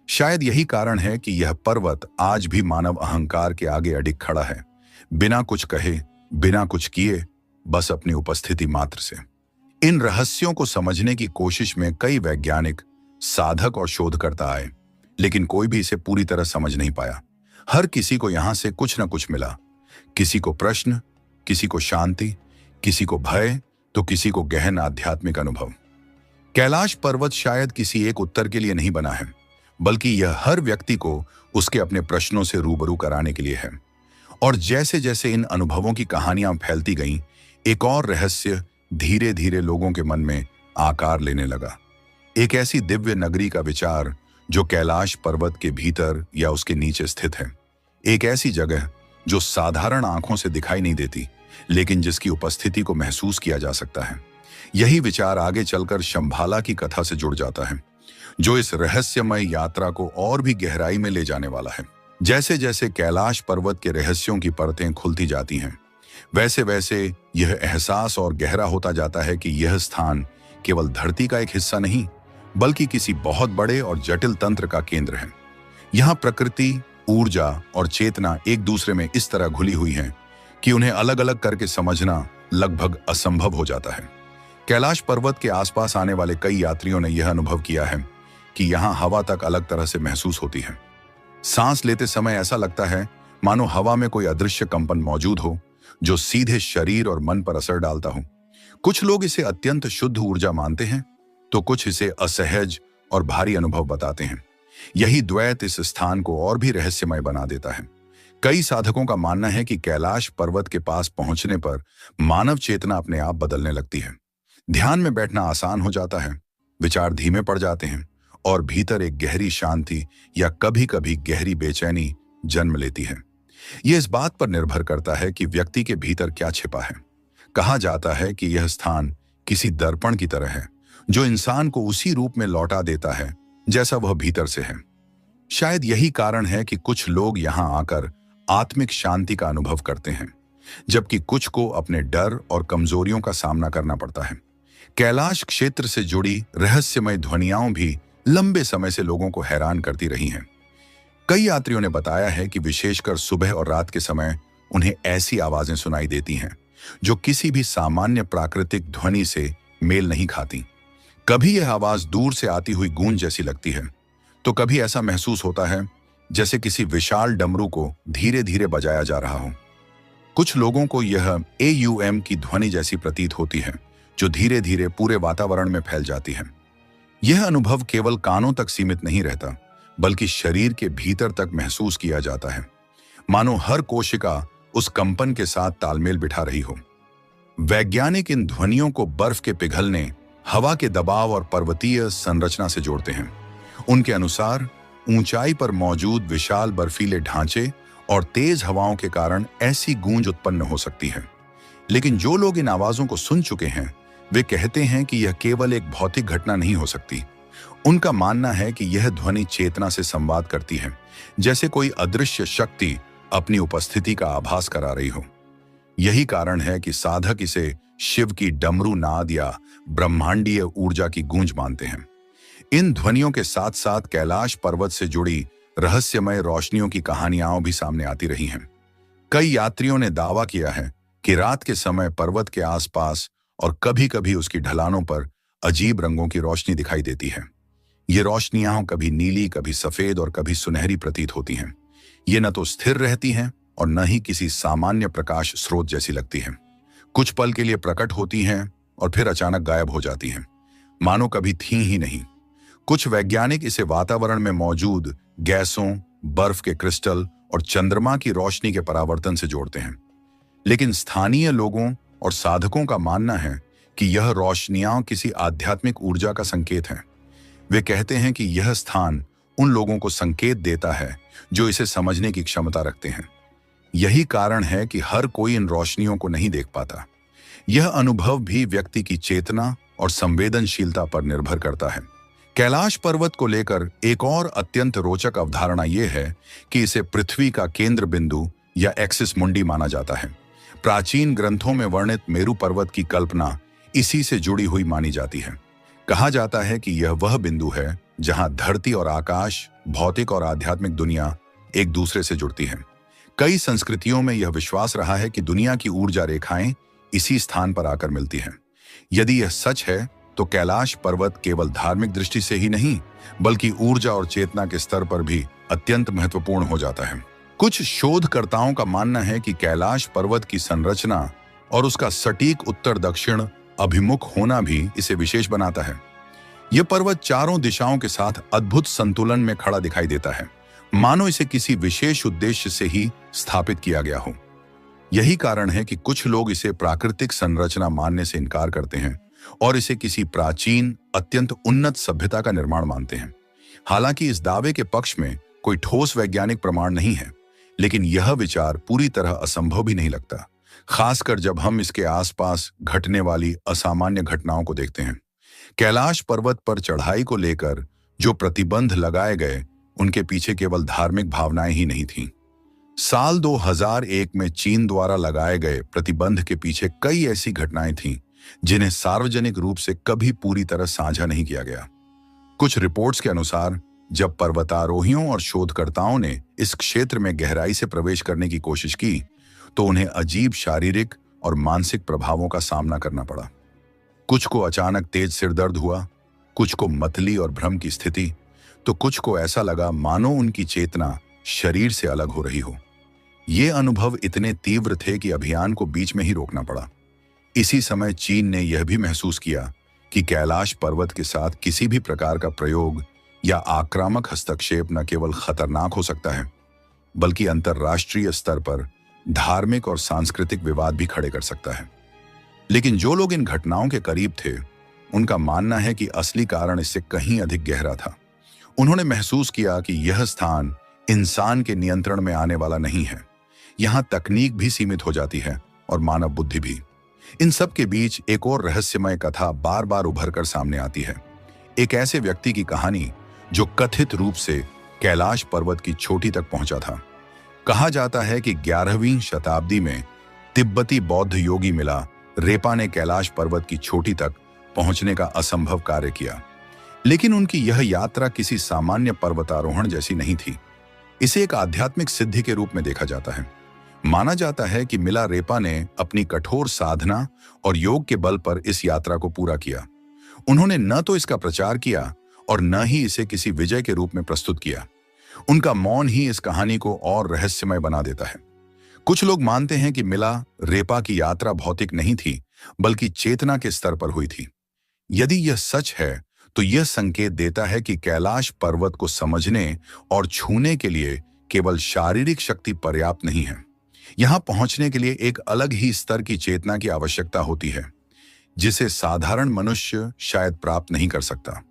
शायद यही कारण है कि यह पर्वत आज भी मानव अहंकार के आगे अडिग खड़ा है, बिना कुछ कहे, बिना कुछ किए, बस अपनी उपस्थिति मात्र से। इन रहस्यों को समझने की कोशिश में कई वैज्ञानिक, साधक और शोधकर्ता आए, लेकिन कोई भी इसे पूरी तरह समझ नहीं पाया। हर किसी को यहां से कुछ न कुछ मिला। किसी को प्रश्न, किसी को शांति, किसी को भय, तो किसी को गहन आध्यात्मिक अनुभव। कैलाश पर्वत शायद किसी एक उत्तर के लिए नहीं बना है, बल्कि यह हर व्यक्ति को उसके अपने प्रश्नों से रूबरू कराने के लिए है। और जैसे जैसे इन अनुभवों की कहानियां फैलती गईं, एक और रहस्य धीरे धीरे लोगों के मन में आकार लेने लगा। एक ऐसी दिव्य नगरी का विचार जो कैलाश पर्वत के भीतर या उसके नीचे स्थित है। एक ऐसी जगह जो साधारण आंखों से दिखाई नहीं देती, लेकिन जिसकी उपस्थिति को महसूस किया जा सकता है। यही विचार आगे चलकर शंभाला की कथा से जुड़ जाता है, जो इस रहस्यमय यात्रा को और भी गहराई में ले जाने वाला है। जैसे जैसे कैलाश पर्वत के रहस्यों की परतें खुलती जाती हैं, वैसे वैसे यह एहसास और गहरा होता जाता है कि यह स्थान केवल धरती का एक हिस्सा नहीं, बल्कि किसी बहुत बड़े और जटिल तंत्र का केंद्र है। यहाँ प्रकृति, ऊर्जा और चेतना एक दूसरे में इस तरह घुली हुई हैं कि उन्हें अलग अलग करके समझना लगभग असंभव हो जाता है। कैलाश पर्वत के आसपास आने वाले कई यात्रियों ने यह अनुभव किया है कि यहाँ हवा तक अलग तरह से महसूस होती है। सांस लेते समय ऐसा लगता है मानो हवा में कोई अदृश्य कंपन मौजूद हो, जो सीधे शरीर और मन पर असर डालता हो। कुछ लोग इसे अत्यंत शुद्ध ऊर्जा मानते हैं, तो कुछ इसे असहज और भारी अनुभव बताते हैं। यही द्वैत इस स्थान को और भी रहस्यमय बना देता है। कई साधकों का मानना है कि कैलाश पर्वत के पास पहुंचने पर मानव चेतना अपने आप बदलने लगती है। ध्यान में बैठना आसान हो जाता है, विचार धीमे पड़ जाते हैं और भीतर एक गहरी शांति या कभी कभी गहरी बेचैनी जन्म लेती है। यह इस बात पर निर्भर करता है कि व्यक्ति के भीतर क्या छिपा है। कहा जाता है कि यह स्थान किसी दर्पण की तरह है, जो इंसान को उसी रूप में लौटा देता है जैसा वह भीतर से है। शायद यही कारण है कि कुछ लोग यहां आकर आत्मिक शांति का अनुभव करते हैं, जबकि कुछ को अपने डर और कमजोरियों का सामना करना पड़ता है। कैलाश क्षेत्र से जुड़ी रहस्यमय ध्वनियां भी लंबे समय से लोगों को हैरान करती रही हैं। कई यात्रियों ने बताया है कि विशेषकर सुबह और रात के समय उन्हें ऐसी आवाजें सुनाई देती हैं जो किसी भी सामान्य प्राकृतिक ध्वनि से मेल नहीं खाती। कभी यह आवाज दूर से आती हुई गूंज जैसी लगती है, तो कभी ऐसा महसूस होता है जैसे किसी विशाल डमरू को धीरे धीरे बजाया जा रहा हो। कुछ लोगों को यह AUM की ध्वनि जैसी प्रतीत होती है, जो धीरे धीरे पूरे वातावरण में फैल जाती है। यह अनुभव केवल कानों तक सीमित नहीं रहता, बल्कि शरीर के भीतर तक महसूस किया जाता है, मानो हर कोशिका उस कंपन के साथ तालमेल बिठा रही हो। वैज्ञानिक इन ध्वनियों को बर्फ के पिघलने, हवा के दबाव और पर्वतीय संरचना से जोड़ते हैं। उनके अनुसार ऊंचाई पर मौजूद विशाल बर्फीले ढांचे और तेज हवाओं के कारण ऐसी गूंज उत्पन्न हो सकती है। लेकिन जो लोग इन आवाजों को सुन चुके हैं, वे कहते हैं कि यह केवल एक भौतिक घटना नहीं हो सकती। उनका मानना है कि यह ध्वनि चेतना से संवाद करती है, जैसे कोई अदृश्य शक्ति अपनी उपस्थिति का आभास करा रही हो। यही कारण है कि साधक इसे शिव की डमरू नाद या ब्रह्मांडीय ऊर्जा की गूंज मानते हैं। इन ध्वनियों के साथ साथ कैलाश पर्वत से जुड़ी रहस्यमय रोशनियों की कहानियां भी सामने आती रही हैं। कई यात्रियों ने दावा किया है कि रात के समय पर्वत के आसपास और कभी-कभी उसकी ढलानों पर अजीब रंगों की रोशनी दिखाई देती है। ये रोशनियां कभी नीली, कभी सफेद और कभी सुनहरी प्रतीत होती हैं। ये न तो स्थिर रहती हैं और न ही किसी सामान्य प्रकाश स्रोत जैसी लगती हैं। कुछ पल के लिए प्रकट होती हैं और फिर अचानक गायब हो जाती हैं, मानो कभी थी ही नहीं। कुछ वैज्ञानिक इसे वातावरण में मौजूद गैसों, बर्फ के क्रिस्टल और चंद्रमा की रोशनी के परावर्तन से जोड़ते हैं। लेकिन स्थानीय लोगों और साधकों का मानना है कि यह रोशनियां किसी आध्यात्मिक ऊर्जा का संकेत हैं। वे कहते हैं कि यह स्थान उन लोगों को संकेत देता है जो इसे समझने की क्षमता रखते हैं। यही कारण है कि हर कोई इन रोशनियों को नहीं देख पाता। यह अनुभव भी व्यक्ति की चेतना और संवेदनशीलता पर निर्भर करता है। कैलाश पर्वत को लेकर एक और अत्यंत रोचक अवधारणा यह है कि इसे पृथ्वी का केंद्र बिंदु या एक्सिस मुंडी माना जाता है। प्राचीन ग्रंथों में वर्णित मेरु पर्वत की कल्पना इसी से जुड़ी हुई मानी जाती है। कहा जाता है कि यह वह बिंदु है जहां धरती और आकाश, भौतिक और आध्यात्मिक दुनिया एक दूसरे से जुड़ती हैं। कई संस्कृतियों में यह विश्वास रहा है कि दुनिया की ऊर्जा रेखाएं इसी स्थान पर आकर मिलती हैं। यदि यह सच है तो कैलाश पर्वत केवल धार्मिक दृष्टि से ही नहीं बल्कि ऊर्जा और चेतना के स्तर पर भी अत्यंत महत्वपूर्ण हो जाता है। कुछ शोधकर्ताओं का मानना है कि कैलाश पर्वत की संरचना और उसका सटीक उत्तर दक्षिण अभिमुख होना भी इसे विशेष बनाता है। यह पर्वत चारों दिशाओं के साथ अद्भुत संतुलन में खड़ा दिखाई देता है, मानो इसे किसी विशेष उद्देश्य से ही स्थापित किया गया हो। यही कारण है कि कुछ लोग इसे प्राकृतिक संरचना मानने से इनकार करते हैं और इसे किसी प्राचीन, अत्यंत उन्नत सभ्यता का निर्माण मानते हैं। हालांकि इस दावे के पक्ष में कोई ठोस वैज्ञानिक प्रमाण नहीं है, लेकिन यह विचार पूरी तरह असंभव भी नहीं लगता, खासकर जब हम इसके आसपास घटने वाली असामान्य घटनाओं को देखते हैं। कैलाश पर्वत पर चढ़ाई को लेकर जो प्रतिबंध लगाए गए, उनके पीछे केवल धार्मिक भावनाएं ही नहीं थीं। साल 2001 में चीन द्वारा लगाए गए प्रतिबंध के पीछे कई ऐसी घटनाएं थीं जिन्हें सार्वजनिक रूप से कभी पूरी तरह साझा नहीं किया गया। कुछ रिपोर्ट्स के अनुसार जब पर्वतारोहियों और शोधकर्ताओं ने इस क्षेत्र में गहराई से प्रवेश करने की कोशिश की तो उन्हें अजीब शारीरिक और मानसिक प्रभावों का सामना करना पड़ा। कुछ को अचानक तेज सिरदर्द हुआ, कुछ को मतली और भ्रम की स्थिति, तो कुछ को ऐसा लगा मानो उनकी चेतना शरीर से अलग हो रही हो। ये अनुभव इतने तीव्र थे कि अभियान को बीच में ही रोकना पड़ा। इसी समय चीन ने यह भी महसूस किया कि कैलाश पर्वत के साथ किसी भी प्रकार का प्रयोग या आक्रामक हस्तक्षेप न केवल खतरनाक हो सकता है बल्कि अंतर्राष्ट्रीय स्तर पर धार्मिक और सांस्कृतिक विवाद भी खड़े कर सकता है। लेकिन जो लोग इन घटनाओं के करीब थे, उनका मानना है कि असली कारण इससे कहीं अधिक गहरा था। उन्होंने महसूस किया कि यह स्थान इंसान के नियंत्रण में आने वाला नहीं है। यहाँ तकनीक भी सीमित हो जाती है और मानव बुद्धि भी। इन सब के बीच एक और रहस्यमय कथा बार बार उभर कर सामने आती है। एक ऐसे व्यक्ति की कहानी जो कथित रूप से कैलाश पर्वत की चोटी तक पहुंचा था। कहा जाता है कि 11वीं शताब्दी में तिब्बती बौद्ध योगी मिला रेपा ने कैलाश पर्वत की चोटी तक पहुंचने का असंभव कार्य किया, लेकिन उनकी यह यात्रा किसी सामान्य पर्वतारोहण जैसी नहीं थी। इसे एक आध्यात्मिक सिद्धि के रूप में देखा जाता है। माना जाता है कि मिला रेपा ने अपनी कठोर साधना और योग के बल पर इस यात्रा को पूरा किया। उन्होंने न तो इसका प्रचार किया और न ही इसे किसी विजय के रूप में प्रस्तुत किया। उनका मौन ही इस कहानी को और रहस्यमय बना देता है। कुछ लोग मानते हैं कि मिला रेपा की यात्रा भौतिक नहीं थी बल्कि चेतना के स्तर पर हुई थी। यदि यह सच है तो यह संकेत देता है कि कैलाश पर्वत को समझने और छूने के लिए केवल शारीरिक शक्ति पर्याप्त नहीं है। यहां पहुंचने के लिए एक अलग ही स्तर की चेतना की आवश्यकता होती है जिसे साधारण मनुष्य शायद प्राप्त नहीं कर सकता।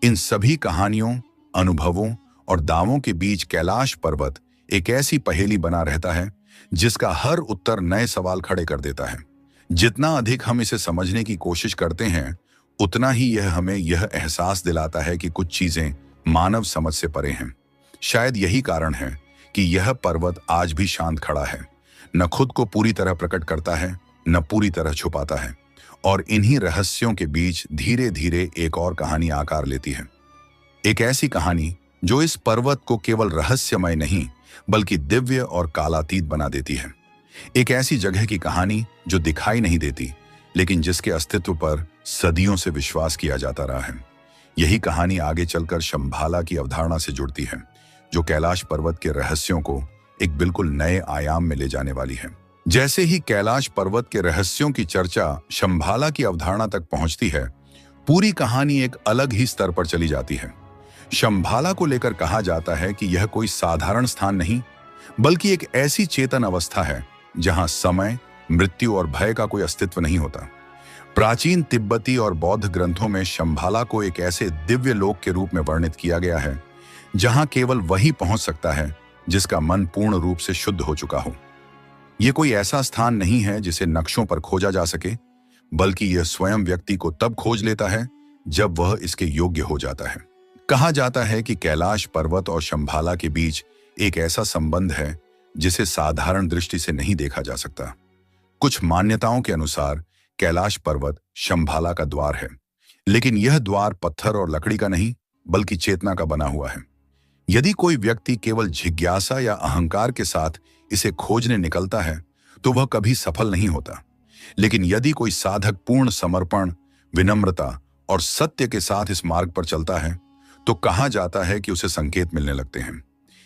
इन सभी कहानियों, अनुभवों और दावों के बीच कैलाश पर्वत एक ऐसी पहेली बना रहता है जिसका हर उत्तर नए सवाल खड़े कर देता है। जितना अधिक हम इसे समझने की कोशिश करते हैं, उतना ही यह हमें यह एहसास दिलाता है कि कुछ चीजें मानव समझ से परे हैं। शायद यही कारण है कि यह पर्वत आज भी शांत खड़ा है, न खुद को पूरी तरह प्रकट करता है, न पूरी तरह छुपाता है, और इन्हीं रहस्यों के बीच धीरे धीरे एक और कहानी आकार लेती है। एक ऐसी कहानी जो इस पर्वत को केवल रहस्यमय नहीं बल्कि दिव्य और कालातीत बना देती है। एक ऐसी जगह की कहानी जो दिखाई नहीं देती लेकिन जिसके अस्तित्व पर सदियों से विश्वास किया जाता रहा है। यही कहानी आगे चलकर शंभाला की अवधारणा से जुड़ती है, जो कैलाश पर्वत के रहस्यों को एक बिल्कुल नए आयाम में ले जाने वाली है। जैसे ही कैलाश पर्वत के रहस्यों की चर्चा शंभाला की अवधारणा तक पहुंचती है, पूरी कहानी एक अलग ही स्तर पर चली जाती है। शंभाला को लेकर कहा जाता है कि यह कोई साधारण स्थान नहीं, बल्कि एक ऐसी चेतन अवस्था है जहां समय, मृत्यु और भय का कोई अस्तित्व नहीं होता। प्राचीन तिब्बती और बौद्ध ग्रंथों में शंभाला को एक ऐसे दिव्य लोक के रूप में वर्णित किया गया है जहां केवल वही पहुंच सकता है जिसका मन पूर्ण रूप से शुद्ध हो चुका हो। यह कोई ऐसा स्थान नहीं है जिसे नक्शों पर खोजा जा सके, बल्कि यह स्वयं व्यक्ति को तब खोज लेता है जब वह इसके योग्य हो जाता है। कहा जाता है कि कैलाश पर्वत और शंभाला के बीच एक ऐसा संबंध है जिसे साधारण दृष्टि से नहीं देखा जा सकता। कुछ मान्यताओं के अनुसार कैलाश पर्वत शंभाला का द्वार है, लेकिन यह द्वार पत्थर और लकड़ी का नहीं, बल्कि चेतना का बना हुआ है। यदि कोई व्यक्ति केवल जिज्ञासा या अहंकार के साथ इसे खोजने निकलता है तो वह कभी सफल नहीं होता। लेकिन यदि कोई साधक पूर्ण समर्पण, विनम्रता और सत्य के साथ इस मार्ग पर चलता है तो कहा जाता है कि उसे संकेत मिलने लगते हैं।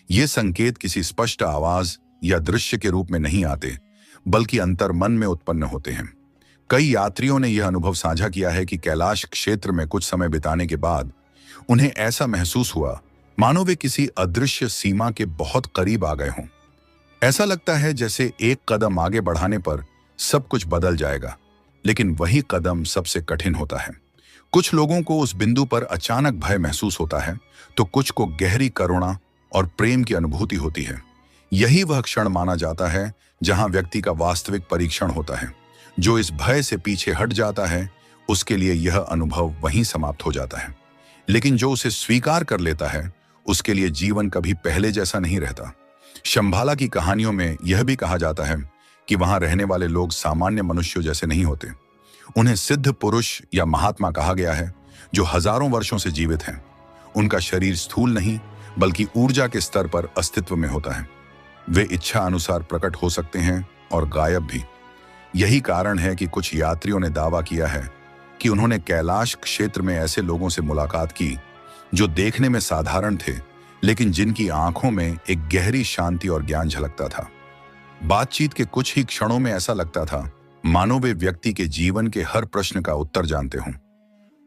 ये संकेत किसी स्पष्ट आवाज या दृश्य के रूप में नहीं आते, बल्कि अंतर्मन में उत्पन्न होते हैं। कई यात्रियों ने यह अनुभव साझा किया है कि कैलाश क्षेत्र में कुछ समय बिताने के बाद उन्हें ऐसा महसूस हुआ मानो वे किसी अदृश्य सीमा के बहुत करीब आ गए हों। ऐसा लगता है जैसे एक कदम आगे बढ़ाने पर सब कुछ बदल जाएगा, लेकिन वही कदम सबसे कठिन होता है। कुछ लोगों को उस बिंदु पर अचानक भय महसूस होता है, तो कुछ को गहरी करुणा और प्रेम की अनुभूति होती है। यही वह क्षण माना जाता है जहां व्यक्ति का वास्तविक परीक्षण होता है। जो इस भय से पीछे हट जाता है, उसके लिए यह अनुभव वहीं समाप्त हो जाता है। लेकिन जो उसे स्वीकार कर लेता है, उसके लिए जीवन कभी पहले जैसा नहीं रहता। शंभाला की कहानियों में यह भी कहा जाता है कि वहां रहने वाले लोग सामान्य मनुष्यों जैसे नहीं होते। उन्हें सिद्ध पुरुष या महात्मा कहा गया है, जो हजारों वर्षों से जीवित हैं। उनका शरीर स्थूल नहीं, बल्कि ऊर्जा के स्तर पर अस्तित्व में होता है। वे इच्छा अनुसार प्रकट हो सकते हैं और गायब भी। यही कारण है कि कुछ यात्रियों ने दावा किया है कि उन्होंने कैलाश क्षेत्र में ऐसे लोगों से मुलाकात की जो देखने में साधारण थे, लेकिन जिनकी आंखों में एक गहरी शांति और ज्ञान झलकता था। बातचीत के कुछ ही क्षणों में ऐसा लगता था मानो वे व्यक्ति के जीवन के हर प्रश्न का उत्तर जानते हों।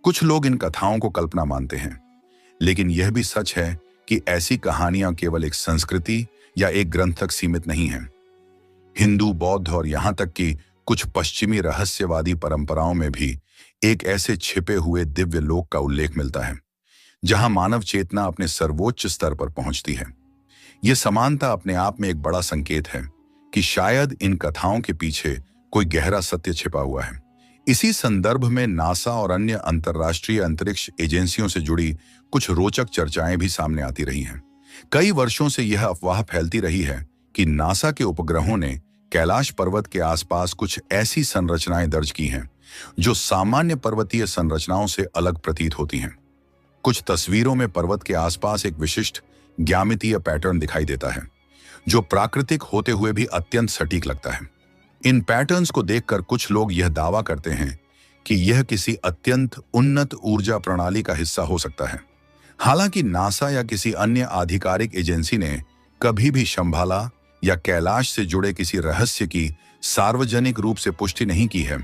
कुछ लोग इन कथाओं को कल्पना मानते हैं, लेकिन यह भी सच है कि ऐसी कहानियां केवल एक संस्कृति या एक ग्रंथ तक सीमित नहीं हैं। हिंदू, बौद्ध और यहां तक कि कुछ पश्चिमी रहस्यवादी परंपराओं में भी एक ऐसे छिपे हुए दिव्य लोक का उल्लेख मिलता है जहां मानव चेतना अपने सर्वोच्च स्तर पर पहुंचती है। यह समानता अपने आप में एक बड़ा संकेत है कि शायद इन कथाओं के पीछे कोई गहरा सत्य छिपा हुआ है। इसी संदर्भ में नासा और अन्य अंतर्राष्ट्रीय अंतरिक्ष एजेंसियों से जुड़ी कुछ रोचक चर्चाएं भी सामने आती रही हैं। कई वर्षों से यह अफवाह फैलती रही है कि नासा के उपग्रहों ने कैलाश पर्वत के आसपास कुछ ऐसी संरचनाएं दर्ज की हैं जो सामान्य पर्वतीय संरचनाओं से अलग प्रतीत होती हैं। कुछ तस्वीरों में पर्वत के आसपास एक विशिष्ट ज्यामितीय पैटर्न दिखाई देता है, जो प्राकृतिक होते हुए भी अत्यंत सटीक लगता है। इन पैटर्न्स को देखकर कुछ लोग यह दावा करते हैं कि यह किसी अत्यंत उन्नत ऊर्जा प्रणाली का हिस्सा हो सकता है। हालांकि नासा या किसी अन्य आधिकारिक एजेंसी ने कभी भी शंभाला या कैलाश से जुड़े किसी रहस्य की सार्वजनिक रूप से पुष्टि नहीं की है,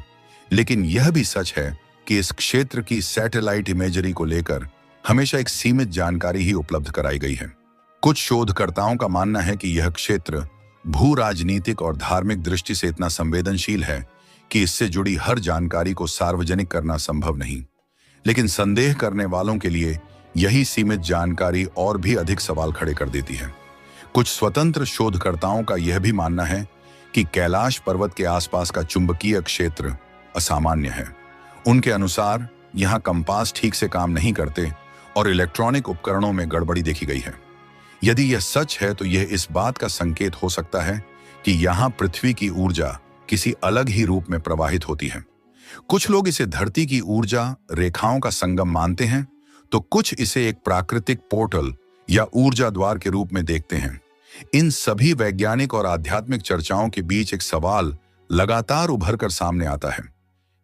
लेकिन यह भी सच है कि इस क्षेत्र की सैटेलाइट इमेजरी को लेकर हमेशा एक सीमित जानकारी ही उपलब्ध कराई गई है। कुछ शोधकर्ताओं का मानना है कि यह क्षेत्र भू राजनीतिक और धार्मिक दृष्टि से इतना संवेदनशील है कि इससे जुड़ी हर जानकारी को सार्वजनिक करना संभव नहीं। लेकिन संदेह करने वालों के लिए यही सीमित जानकारी और भी अधिक सवाल खड़े कर देती है। कुछ स्वतंत्र शोधकर्ताओं का यह भी मानना है कि कैलाश पर्वत के आसपास का चुंबकीय क्षेत्र असामान्य है। उनके अनुसार यहाँ कंपास ठीक से काम नहीं करते और इलेक्ट्रॉनिक उपकरणों में गड़बड़ी देखी गई है। यदि यह सच है तो यह इस बात का संकेत हो सकता है कि यहाँ पृथ्वी की ऊर्जा किसी अलग ही रूप में प्रवाहित होती है। कुछ लोग इसे धरती की ऊर्जा रेखाओं का संगम मानते हैं, तो कुछ इसे एक प्राकृतिक पोर्टल या ऊर्जा द्वार के रूप में देखते हैं। इन सभी वैज्ञानिक और आध्यात्मिक चर्चाओं के बीच एक सवाल लगातार उभर कर सामने आता है।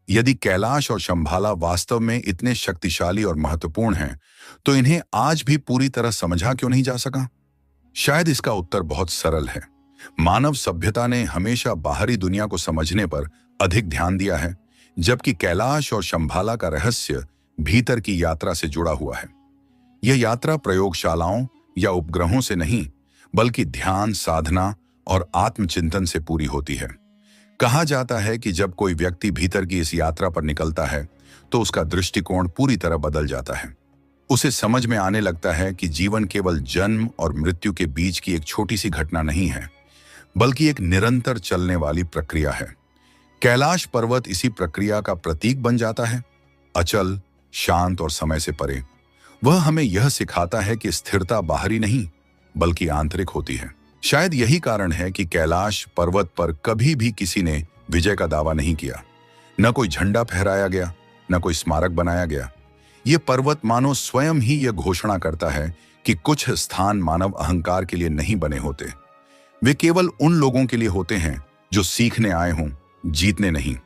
यदि कैलाश और शंभाला वास्तव में इतने शक्तिशाली और महत्वपूर्ण हैं, तो इन्हें आज भी पूरी तरह समझा क्यों नहीं जा सका? शायद इसका उत्तर बहुत सरल है। मानव सभ्यता ने हमेशा बाहरी दुनिया को समझने पर अधिक ध्यान दिया है, जबकि कैलाश और शंभाला का रहस्य भीतर की यात्रा से जुड़ा हुआ है। यह यात्रा प्रयोगशालाओं या उपग्रहों से नहीं, बल्कि ध्यान, साधना और आत्मचिंतन से पूरी होती है। कहा जाता है कि जब कोई व्यक्ति भीतर की इस यात्रा पर निकलता है तो उसका दृष्टिकोण पूरी तरह बदल जाता है। उसे समझ में आने लगता है कि जीवन केवल जन्म और मृत्यु के बीच की एक छोटी सी घटना नहीं है, बल्कि एक निरंतर चलने वाली प्रक्रिया है। कैलाश पर्वत इसी प्रक्रिया का प्रतीक बन जाता है, अचल, शांत और समय से परे। वह हमें यह सिखाता है कि स्थिरता बाहरी नहीं, बल्कि आंतरिक होती है। शायद यही कारण है कि कैलाश पर्वत पर कभी भी किसी ने विजय का दावा नहीं किया। न कोई झंडा फहराया गया, न कोई स्मारक बनाया गया। ये पर्वत मानो स्वयं ही यह घोषणा करता है कि कुछ स्थान मानव अहंकार के लिए नहीं बने होते। वे केवल उन लोगों के लिए होते हैं जो सीखने आए हों, जीतने नहीं।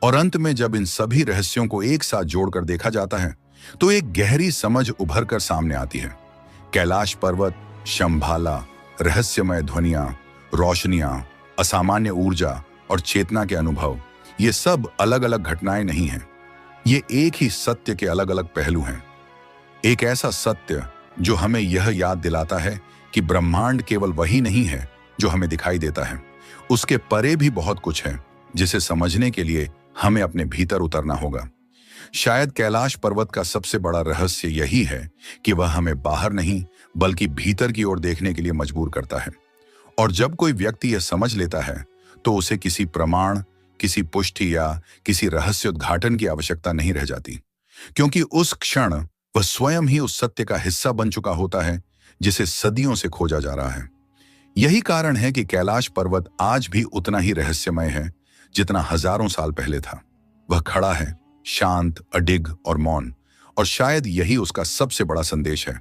और अंत में जब इन सभी रहस्यों को एक साथ जोड़कर देखा जाता है तो एक गहरी समझ उभर कर सामने आती है। कैलाश पर्वत, शंभाला, रहस्यमय ध्वनियां, रोशनियां, असामान्य ऊर्जा और चेतना के अनुभव, ये सब अलग अलग घटनाएं नहीं हैं। ये एक ही सत्य के अलग अलग पहलू हैं। एक ऐसा सत्य जो हमें यह याद दिलाता है कि ब्रह्मांड केवल वही नहीं है जो हमें दिखाई देता है। उसके परे भी बहुत कुछ है जिसे समझने के लिए हमें अपने भीतर उतरना होगा। शायद कैलाश पर्वत का सबसे बड़ा रहस्य यही है कि वह हमें बाहर नहीं, बल्कि भीतर की ओर देखने के लिए मजबूर करता है। और जब कोई व्यक्ति यह समझ लेता है तो उसे किसी प्रमाण, किसी पुष्टि या किसी रहस्योद्घाटन की आवश्यकता नहीं रह जाती, क्योंकि उस क्षण वह स्वयं ही उस सत्य का हिस्सा बन चुका होता है जिसे सदियों से खोजा जा रहा है। यही कारण है कि कैलाश पर्वत आज भी उतना ही रहस्यमय है जितना हजारों साल पहले था। वह खड़ा है, शांत, अडिग और मौन, और शायद यही उसका सबसे बड़ा संदेश है।